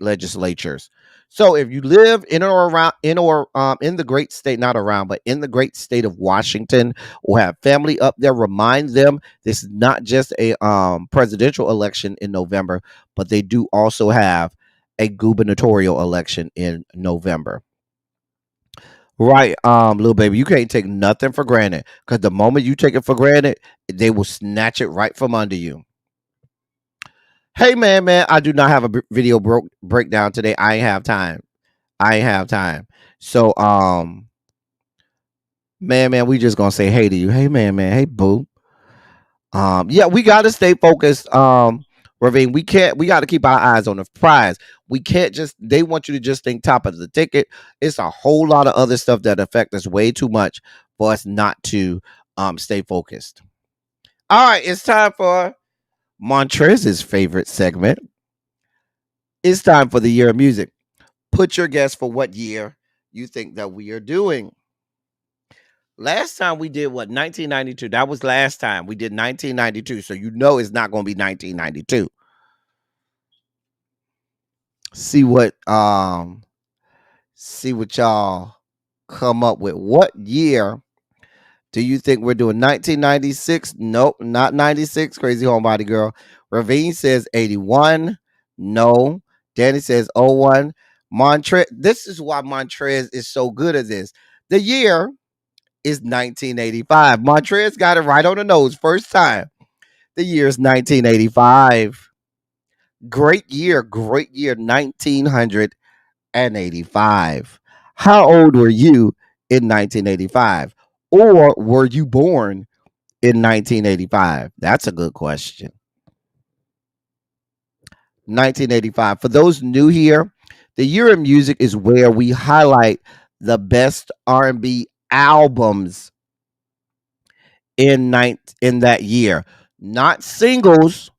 S8: legislatures. So if you live in or around in the great state, not around, but in the great state of Washington, or have family up there, remind them this is not just a presidential election in November, but they do also have a gubernatorial election in November. Right, little baby, you can't take nothing for granted because the moment you take it for granted, they will snatch it right from under you. Hey, man, I do not have a video breakdown today. I ain't have time. So, man, we just gonna say hey to you. Hey, man, hey, boo. Yeah, we gotta stay focused. Ravine, we gotta keep our eyes on the prize. We can't just, they want you to just think top of the ticket. It's a whole lot of other stuff that affect us way too much for us not to stay focused. All right, it's time for Montrez's favorite segment. It's time for the year of music. Put your guess for what year you think that we are doing. Last time we did what? 1992. That was last time. We did 1992. So you know it's not going to be 1992. See what y'all come up with. What year do you think we're doing? 1996? Nope, not 96. Crazy homebody girl. Ravine says 81. No. Danny says 01. Montrez. This is why Montrez is so good at this. The year is 1985. Montrez got it right on the nose first time. The year is 1985. Great year, 1985. How old were you in 1985? Or were you born in 1985? That's a good question. 1985. For those new here, the year in music is where we highlight the best R&B albums in that year. Not singles,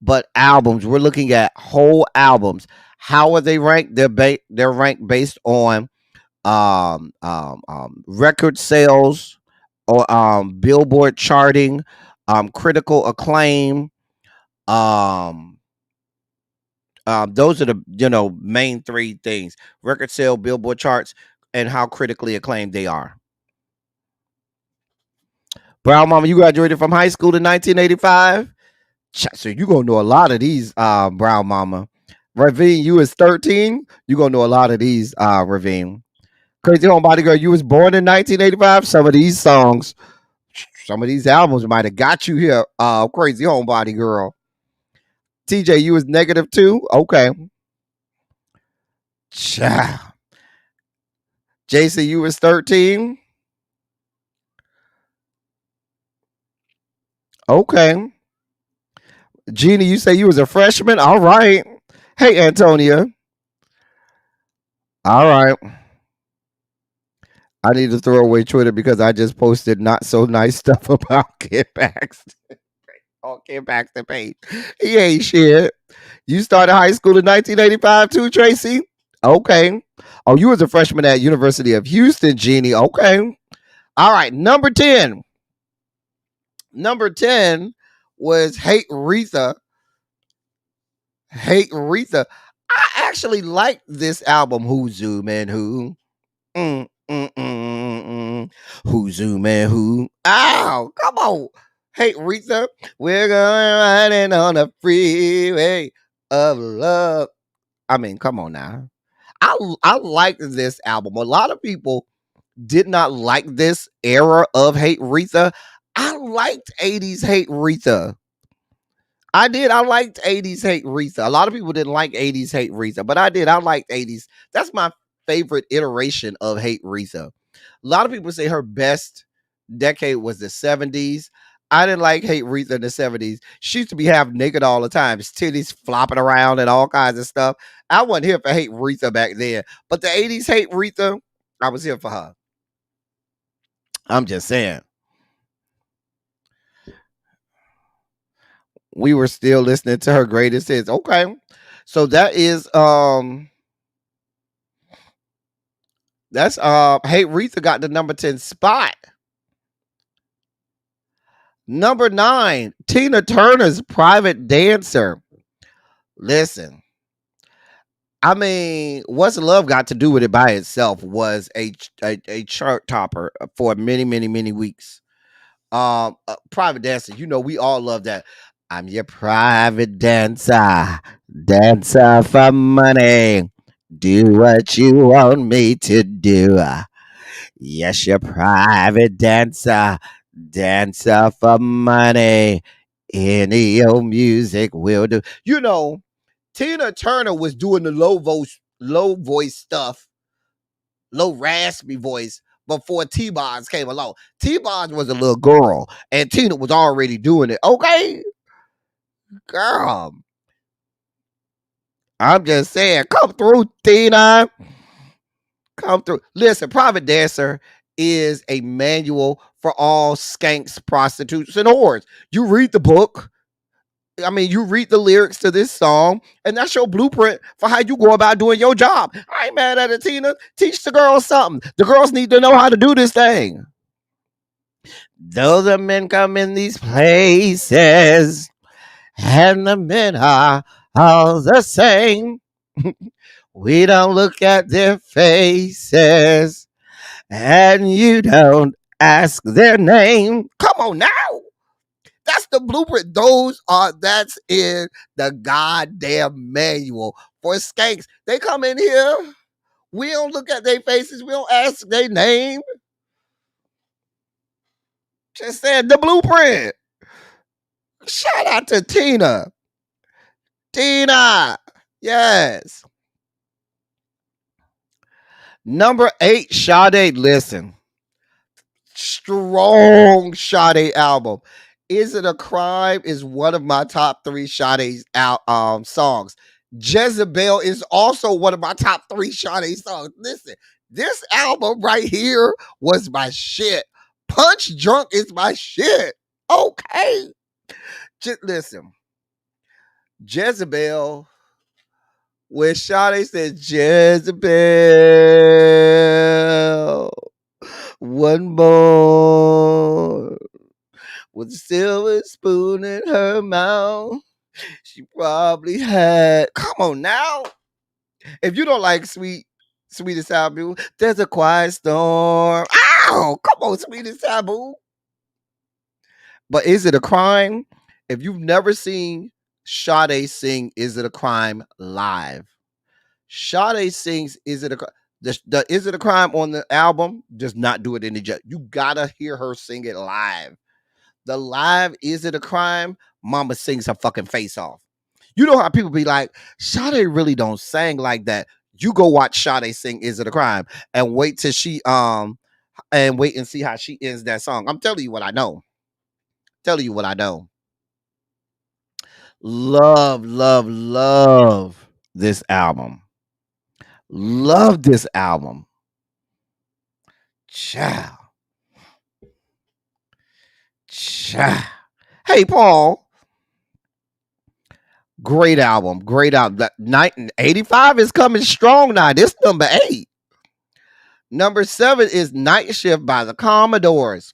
S8: but albums. We're looking at whole albums. How are they ranked? They're ranked based on record sales or Billboard charting, critical acclaim. Those are the main 3 things: record sale, Billboard charts, and how critically acclaimed they are. Brown Mama, you graduated from high school in 1985. So you gonna know a lot of these, Brown Mama. Ravine, you was 13. You gonna know a lot of these, Ravine. Crazy Homebody Girl, you was born in 1985. Some of these songs, some of these albums might have got you here, Crazy Homebody Girl. TJ, you was -2. Okay. Cha. Jason, you was 13. Okay. Jeannie, you say you was a freshman? All right. Hey, Antonia. All right. I need to throw away Twitter because I just posted not so nice stuff about Kid Paxton on Kid Paxton page. He ain't shit. You started high school in 1985 too, Tracy? Okay. Oh, you was a freshman at University of Houston, Jeannie. Okay. All right. Number 10. Number 10 was Hate Retha. Hate Retha. I actually like this album, Who Zoom and Who. Who Zoom and Who. Ow, come on. Hate Retha. We're going riding on the freeway of love. I mean, come on now. I like this album. A lot of people did not like this era of Hate Retha. I liked 80s Hate Retha. I did. I liked 80s Hate Retha. A lot of people didn't like 80s Hate Retha, but I did. I liked 80s. That's my favorite iteration of Hate Retha. A lot of people say her best decade was the 70s. I didn't like Hate Retha in the 70s. She used to be half naked all the time, titties flopping around and all kinds of stuff. I wasn't here for Hate Retha back then. But the 80s Hate Retha, I was here for her. I'm just saying. We were still listening to her greatest hits. Okay. So that is that's Hate Retha got the number 10 spot. Number 9, Tina Turner's Private Dancer. Listen. I mean, What's Love Got to Do with It by itself was a chart topper for many, many, many weeks. Private Dancer, you know, we all love that. I'm your private dancer, dancer for money. Do what you want me to do. Yes, your private dancer, dancer for money. Any old music will do. You know, Tina Turner was doing the low voice stuff, low raspy voice before T-Bonz came along. T-Bonz was a little girl, and Tina was already doing it. Okay, girl. I'm just saying, come through, Tina. Come through. Listen, Private Dancer is a manual for all skanks, prostitutes, and whores. You read the book. I mean, you read the lyrics to this song, and that's your blueprint for how you go about doing your job. I ain't mad at it, Tina. Teach the girls something. The girls need to know how to do this thing. Though the men come in these places, and the men are all the same, we don't look at their faces, and you don't ask their name. Come on now. That's the blueprint. That's in the goddamn manual for skanks. They come in here. We don't look at their faces. We don't ask their name. Just said the blueprint. Shout out to Tina. Tina. Yes. Number 8, Sade. Listen. Strong Sade album. Is It a Crime is one of my top 3 Sade's songs. Jezebel is also one of my top 3 Sade songs. Listen, this album right here was my shit. Punch Drunk is my shit. Okay. Just listen. Jezebel, where Sade said Jezebel, one more with a silver spoon in her mouth. She probably had. Come on now. If you don't like Sweetest Taboo, there's a quiet storm. Ow! Come on, Sweetest Taboo. But Is It a Crime? If you've never seen Sade sing Is It a Crime live, Sade sings Is It a Crime? The Is It a Crime on the album does not do it any justice. You gotta hear her sing it live. The live Is It a Crime? Mama sings her fucking face off. You know how people be like, Sade really don't sing like that. You go watch Sade sing Is It a Crime and wait till she and wait and see how she ends that song. I'm telling you what I know. Telling you what I know. Love, love, love this album. Love this album. Ciao. Ciao. Hey, Paul. Great album. Great album. 85 is coming strong now. This number 8. Number 7 is Night Shift by the Commodores.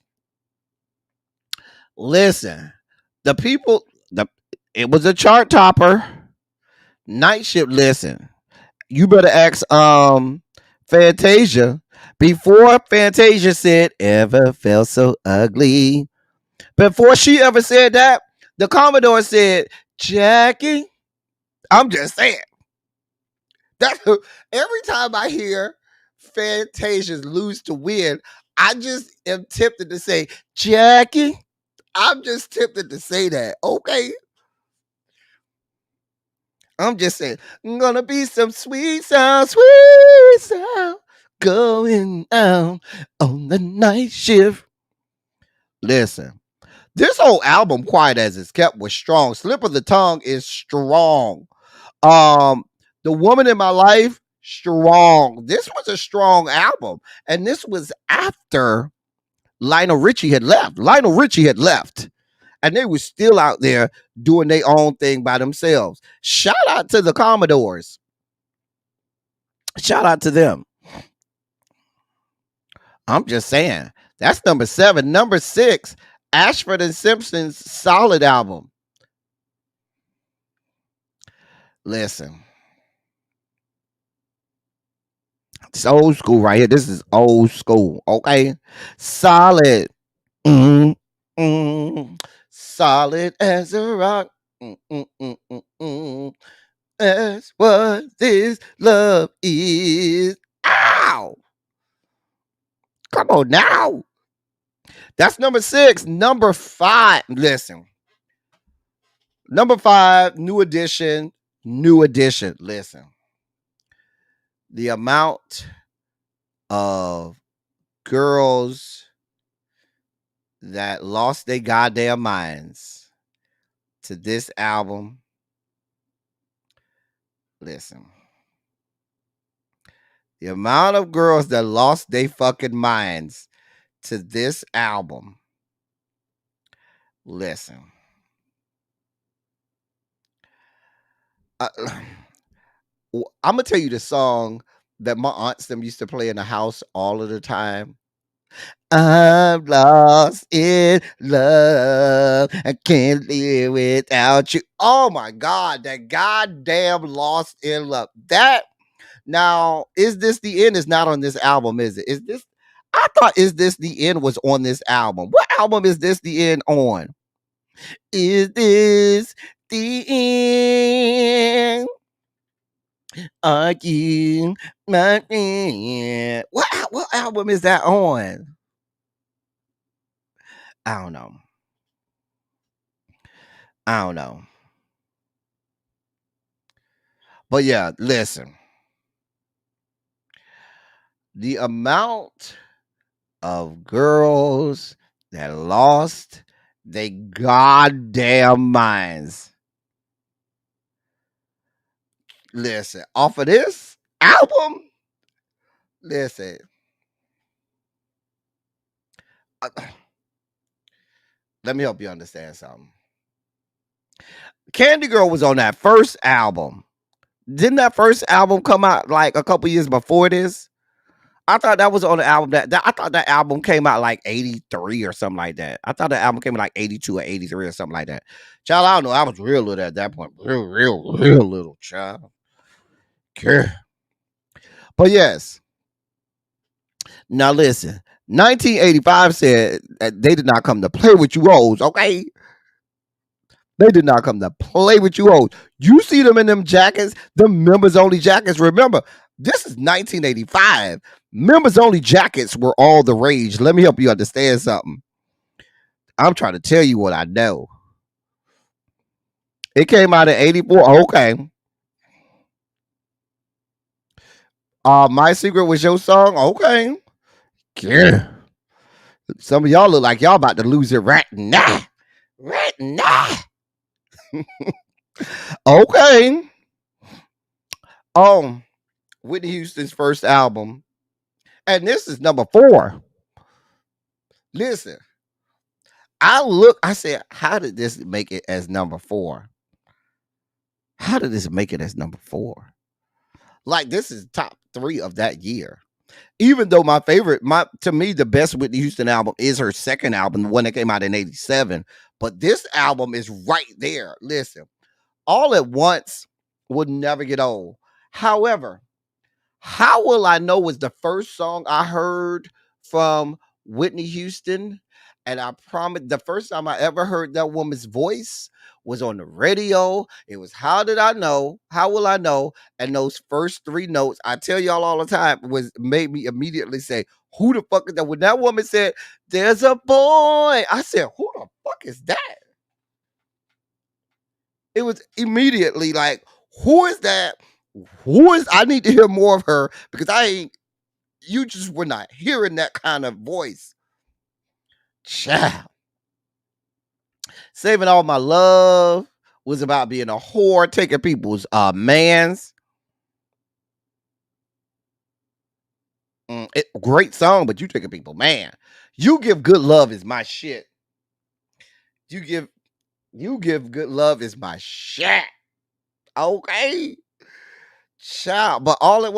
S8: Listen, it was a chart topper. Night Shift, listen. You better ask Fantasia. Before Fantasia said, ever felt so ugly. Before she ever said that, the Commodore said, Jackie. I'm just saying. Every time I hear Fantasia's Lose to Win, I just am tempted to say, Jackie. I'm just tempted to say that. Okay. I'm just saying, gonna be some sweet sound going out on the night shift. Listen, this whole album, Quiet as It's Kept, was strong. Slip of the Tongue is strong. The Woman in My Life, strong. This was a strong album. And this was after Lionel Richie had left. And they were still out there doing their own thing by themselves. Shout out to the Commodores. Shout out to them. I'm just saying. That's number 7. Number 6, Ashford and Simpson's Solid album. Listen. It's old school right here. This is old school. Okay. Solid. Solid as a rock. That's what this love is. Ow! Come on now. That's number 6. Number 5. Listen. Number 5, New Edition. Listen. The amount of girls that lost their goddamn minds to this album. Listen. The amount of girls that lost their fucking minds to this album. Listen. I'm going to tell you the song that my aunts them used to play in the house all of the time. I'm lost in love. I can't live without you. Oh my God, that goddamn Lost in Love. That now, Is This the End is not on this album, is it? Is this? I thought Is This the End was on this album. What album is This the End on? Is this the end? Are you my friend? What album is that on? I don't know. But yeah, listen. The amount of girls that lost their goddamn minds. Listen, off of this album, listen. Let me help you understand something. Candy Girl was on that first album. Didn't that first album come out like a couple years before this? I thought that was on the album I thought that album came out like 83 or something like that. I thought the album came out like 82 or 83 or something like that. Child, I don't know. I was real little at that point. Real little, child. Okay. But yes. Now listen. 1985 said they did not come to play with you hoes, okay? They did not come to play with you hoes. You see them in them jackets, them members only jackets. Remember, this is 1985. Members only jackets were all the rage. Let me help you understand something. I'm trying to tell you what I know. It came out in 84. Okay. My Secret Was Your Song. Okay. Yeah. Some of y'all look like y'all about to lose it right now. Right now. Okay. Whitney Houston's first album. And this is number 4. Listen, I said, how did this make it as number 4? How did this make it as number 4? Like, this is top 3 of that year. Even though to me, the best Whitney Houston album is her second album, the one that came out in 87. But this album is right there. Listen, All at Once would never get old. However, How Will I Know was the first song I heard from Whitney Houston. And I promise, the first time I ever heard that woman's voice was on the radio. It was How Did I Know? How Will I Know? And those first 3 notes, I tell y'all all the time, made me immediately say, who the fuck is that? When that woman said, there's a boy, I said, who the fuck is that? It was immediately like, who is that? I need to hear more of her because you just were not hearing that kind of voice. Child. Saving All My Love was about being a whore, taking people's mans. Great song, but you taking people, man. You Give Good Love is my shit. You give Good Love is my shit. Okay. Child, but all at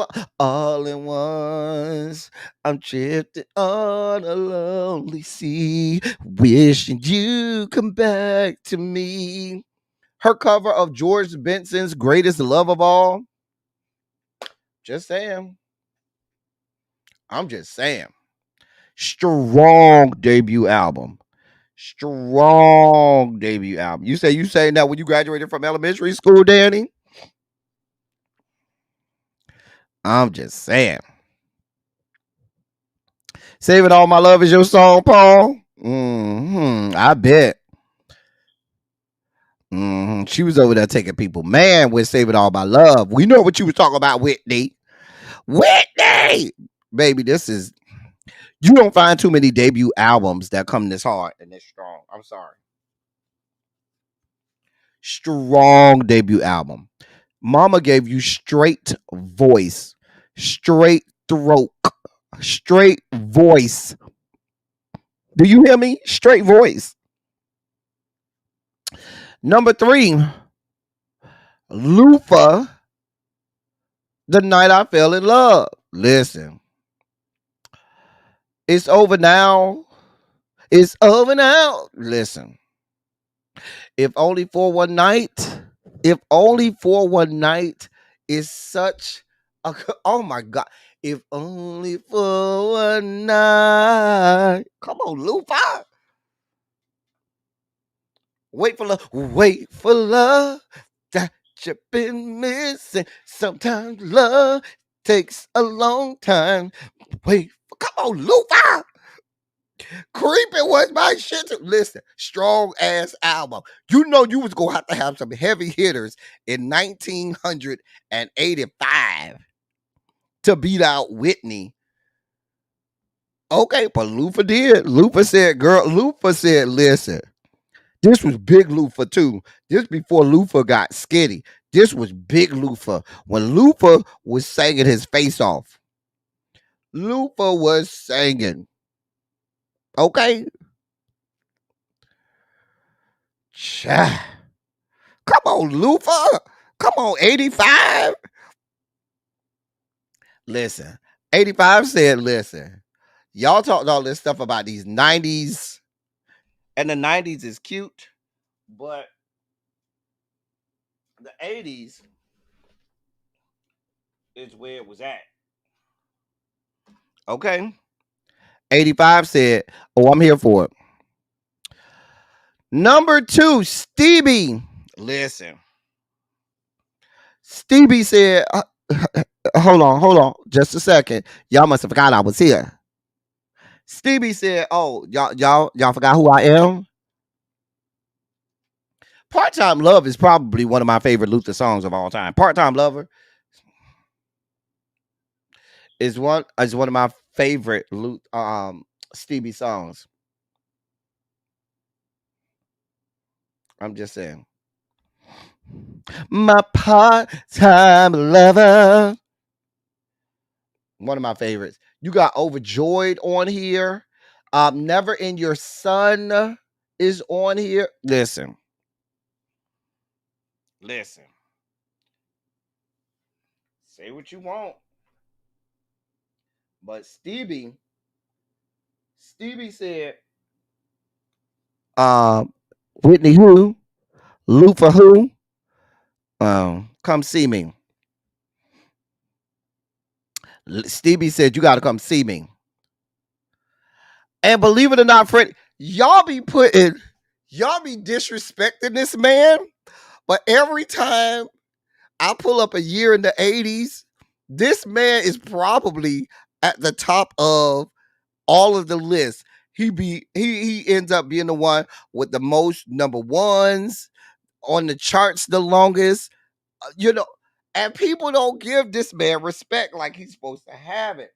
S8: once, I'm drifting on a lonely sea, wishing you come back to me. Her cover of George Benson's Greatest Love of All. Just saying. I'm just saying. Strong debut album. You saying that when you graduated from elementary school, Danny? I'm just saying. Saving All My Love is your song, Paul? I bet. She was over there taking people, man, with Saving All My Love. We know what you was talking about, Whitney. Baby, you don't find too many debut albums that come this hard and this strong. I'm sorry. Strong debut album. Mama gave you straight voice, straight throat, straight voice. Do you hear me? Straight voice. Number 3, Lufa, The Night I Fell in Love. Listen, it's over now. It's over now. Listen, If Only for One Night. If Only for One Night is such a, oh my God. If only for one night. Come on, Lufa. Wait for love that you've been missing. Sometimes love takes a long time. Come on, Lufa. Creeping was my shit. Listen, strong ass album. You know you was gonna have some heavy hitters in 1985 to beat out Whitney. Okay, but Lufa did. Lufa said, listen. This was big Lufa too. This before Lufa got skitty. This was big Lufa. When Lufa was singing his face off. Lufa was singing. Okay. Come on, Lufa. Come on, 85. Listen, 85 said, listen, y'all talked all this stuff about these 90s, and the 90s is cute, but the 80s is where it was at. Okay. 85 said, oh, I'm here for it. Number 2, Stevie. Listen. Stevie said, hold on, just a second. Y'all must have forgot I was here. Stevie said, oh, y'all forgot who I am? Part-Time Love is probably one of my favorite Luther songs of all time. Part-Time Lover is one of my favorite Stevie songs. I'm just saying. My part-time lover. One of my favorites. You got Overjoyed on here. Never in Your Sun is on here. Listen. Say what you want. But Stevie said, Whitney who? Lou for who? Come see me. Stevie said, you got to come see me. And believe it or not, Fred, y'all be disrespecting this man. But every time I pull up a year in the 80s, this man is probably at the top of all of the lists. He ends up being the one with the most number ones on the charts the longest, and people don't give this man respect like he's supposed to have it.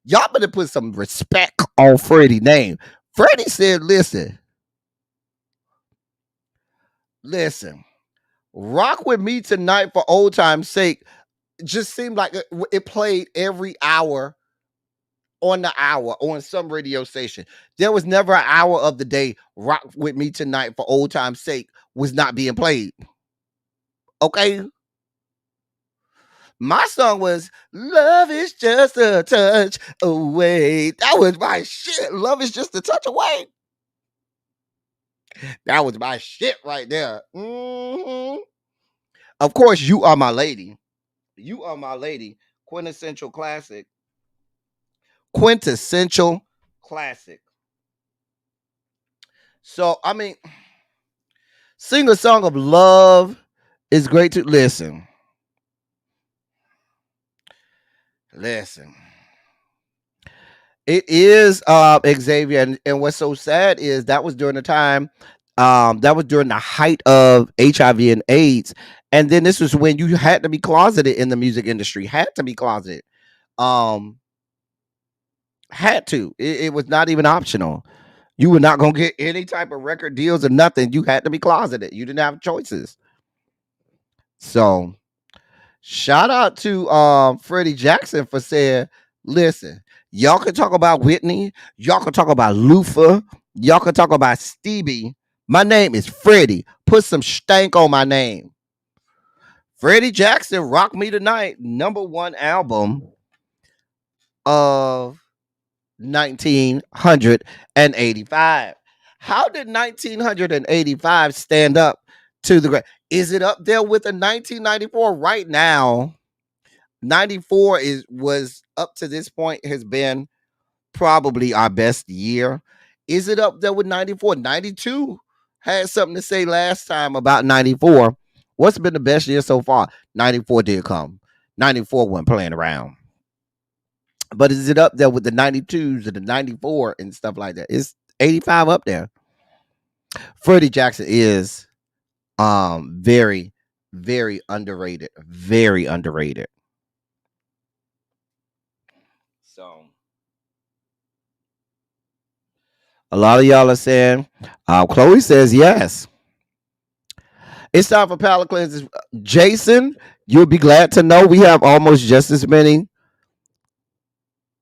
S8: Y'all better put some respect on Freddie's name. Freddie said, listen, rock with me tonight for old time's sake. Just seemed like it played every hour on the hour on some radio station. There was never an hour of the day rock with me tonight for old time's sake was not being played. Okay? My song was Love is Just a Touch Away. That was my shit. Love is Just a Touch Away. That was my shit right there. Mm-hmm. Of course, You Are My Lady. You Are My Lady. Quintessential classic. So, I mean, sing a song of love is great to listen. It is Xavier, and what's so sad is that was during the time, that was during the height of HIV and AIDS, and then this was when you had to be closeted in the music industry. Had to be closeted. Had to. It was not even optional. You were not gonna get any type of record deals or nothing. You had to be closeted. You didn't have choices. So, shout out to Freddie Jackson for saying, listen, y'all can talk about Whitney, y'all can talk about Luther, y'all can talk about Stevie. My name is Freddie. Put some stank on my name. Freddie Jackson, Rock Me Tonight, #1 album of 1985. How did 1985 stand up to the great? Is it up there with a 1994 right now? 94 was up to this point has been probably our best year. Is it up there with 94? 92 had something to say last time about 94. What's been the best year so far? 94 did come. 94 wasn't playing around. But is it up there with the 92s and the 94 and stuff like that? It's 85 up there. Freddie Jackson is very, very underrated. Very underrated. So a lot of y'all are saying, Chloe says yes. It's time for palate cleanses. Jason, you'll be glad to know we have almost just as many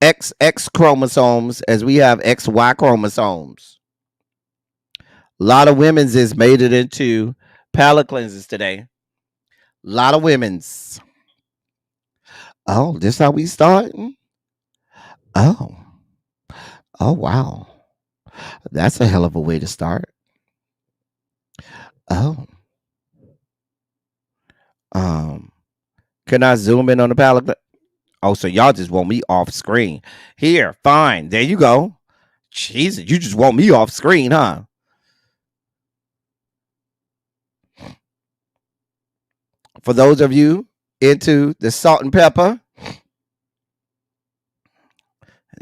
S8: XX chromosomes as we have XY chromosomes. A lot of women's has made it into palate cleanses today. A lot of women's. Oh, this how we start? Oh. Oh, wow. That's a hell of a way to start. Oh. Can I zoom in on the palette? Oh, so y'all just want me off screen. Here, fine. There you go. Jesus, you just want me off screen, huh? For those of you into the salt and pepper,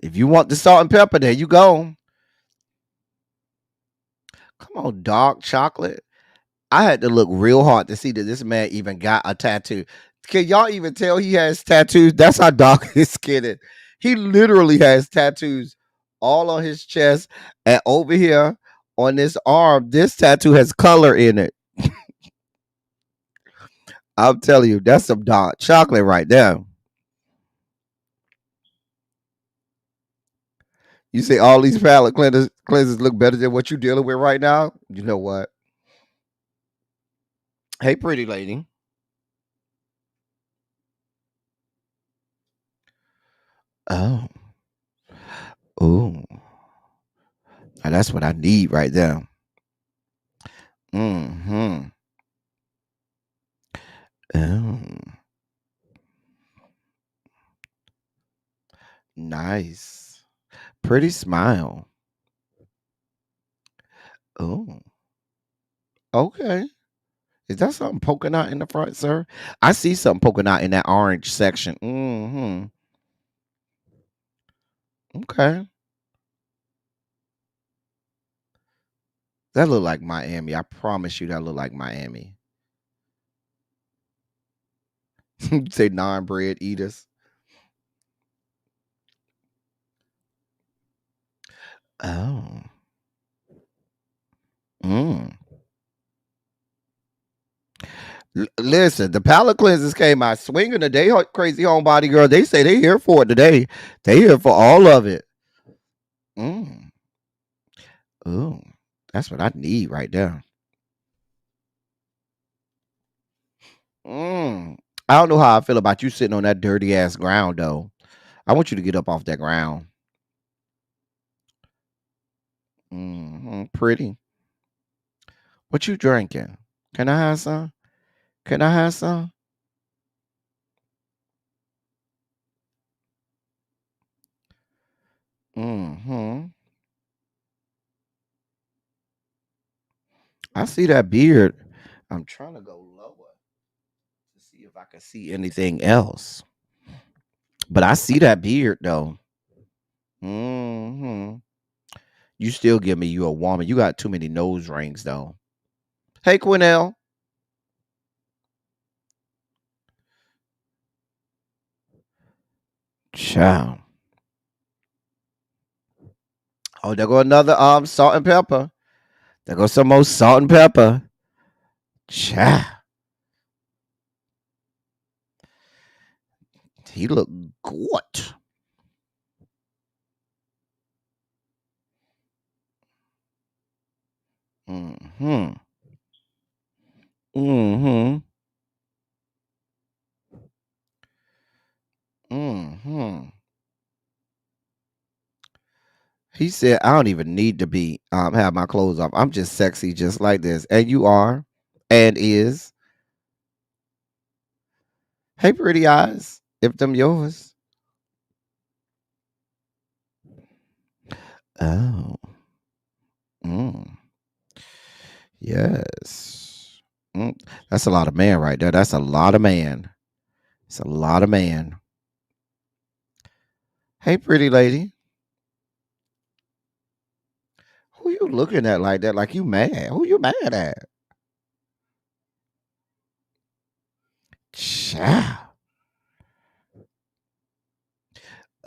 S8: if you want the salt and pepper, there you go. Come on, dark chocolate. I had to look real hard to see that this man even got a tattoo. Can y'all even tell he has tattoos? That's how dark his skin is. He literally has tattoos all on his chest and over here on this arm. This tattoo has color in it. I'm telling you, that's some dark chocolate right there. You say all these palate cleansers look better than what you're dealing with right now? You know what? Hey, pretty lady. Oh. Ooh. Now that's what I need right there. Mm-hmm. Oh. Nice. Pretty smile. Oh. Okay. Is that something poking out in the front, sir? I see something poking out in that orange section. Mm-hmm. Okay. That look like Miami. I promise you that look like Miami. You say non-bread eaters. Oh. Mm. Listen, the palate cleansers came out swinging today. Crazy homebody girl. They say they here for it today. They here for all of it. Mm. Ooh. That's what I need right there. Mm. I don't know how I feel about you sitting on that dirty ass ground though. I want you to get up off that ground. Pretty. What you drinking? Can I have some? Can I have some? Mm-hmm. I see that beard. I'm trying to go lower to see if I can see anything else. But I see that beard though. Mm-hmm. You still give me you a woman. You got too many nose rings though. Hey Quinnell. Ciao. Oh, there go another salt and pepper. There goes some more salt and pepper. Ciao. He look good. Mm-hmm. Mm-hmm. Mm-hmm. He said, I don't even need to be have my clothes off. I'm just sexy just like this. And you are and is. Hey, pretty eyes. If them yours. Oh. Mm. Yes. Mm. That's a lot of man right there. That's a lot of man. It's a lot of man. Hey, pretty lady. Who you looking at like that? Like you mad? Who you mad at? Child.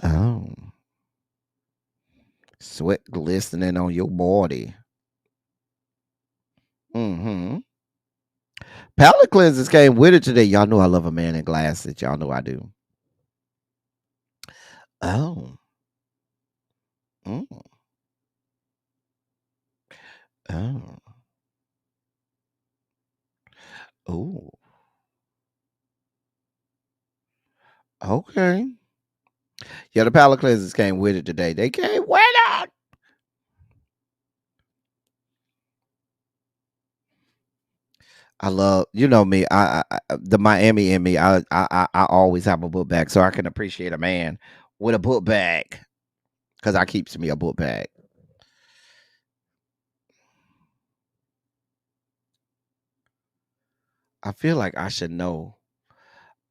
S8: Oh. Sweat glistening on your body. Mm-hmm. Palette cleansers came with it today. Y'all know I love a man in glasses. Y'all know I do. Oh. Mm. Oh. Oh. Okay. Yeah, the palette cleansers came with it today. They came with it. I love, you know me. The Miami in me. I always have a book bag, so I can appreciate a man with a book bag because I keeps me a book bag. I feel like I should know.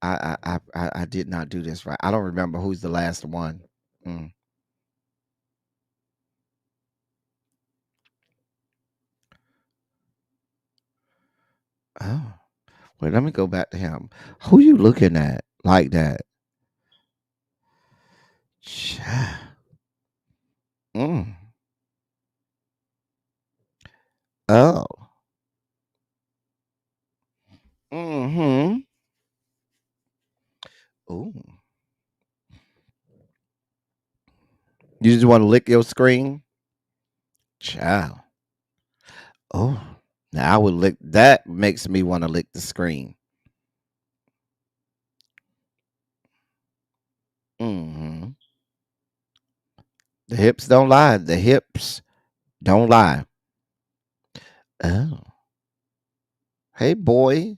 S8: I did not do this right. I don't remember who's the last one. Mm. Oh, wait. Let me go back to him. Who you looking at like that? Cha- Mm. Oh. Mm-hmm. You just want to lick your screen? Child. Oh, now I would lick. That makes me want to lick the screen. Hmm. The hips don't lie. The hips don't lie. Oh, hey, boy.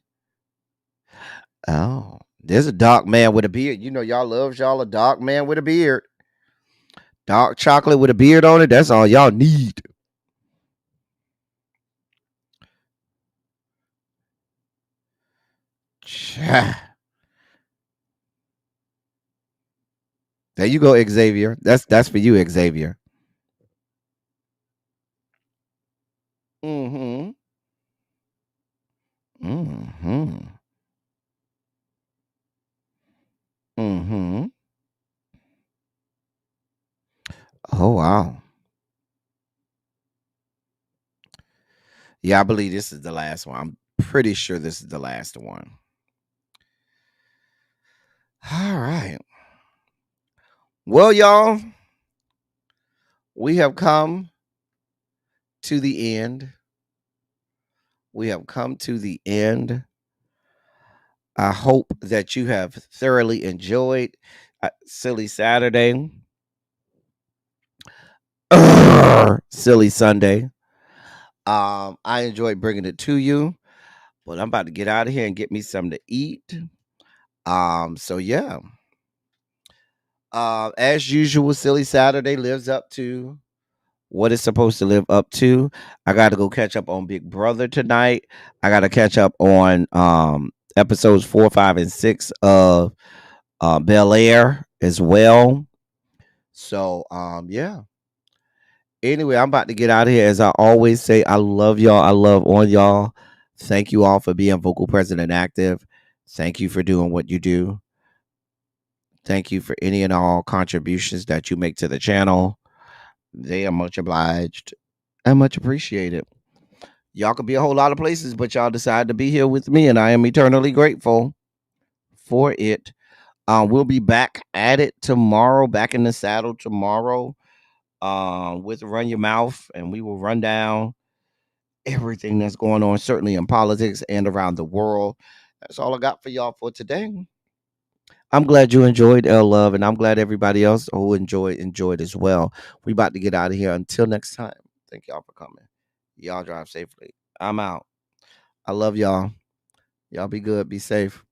S8: Oh, there's a dark man with a beard. You know, y'all loves y'all a dark man with a beard. Dark chocolate with a beard on it. That's all y'all need. Cha. There you go, Xavier. That's for you, Xavier. Mm-hmm. Mm-hmm. Mm-hmm. Oh wow. Yeah, I believe this is the last one. I'm pretty sure this is the last one. All right. Well, y'all, we have come to the end. We have come to the end. I hope that you have thoroughly enjoyed Silly Saturday, Silly Sunday. I enjoyed bringing it to you, but I'm about to get out of here and get me something to eat. So yeah. As usual, Silly Saturday lives up to what it's supposed to live up to. I got to go catch up on Big Brother tonight. I got to catch up on episodes 4, 5, and 6 of Bel Air as well. So yeah. Anyway, I'm about to get out of here. As I always say, I love y'all. I love on y'all. Thank you all for being vocal, present, and active. Thank you for doing what you do. Thank you for any and all contributions that you make to the channel. They are much obliged and much appreciated. Y'all could be a whole lot of places, but y'all decided to be here with me, and I am eternally grateful for it. We'll be back at it tomorrow, back in the saddle tomorrow, with Run Your Mouth, and we will run down everything that's going on, certainly in politics and around the world. That's all I got for y'all for today. I'm glad you enjoyed L Love, and I'm glad everybody else who enjoyed as well. We about to get out of here. Until next time. Thank y'all for coming. Y'all drive safely. I'm out. I love y'all. Y'all be good. Be safe.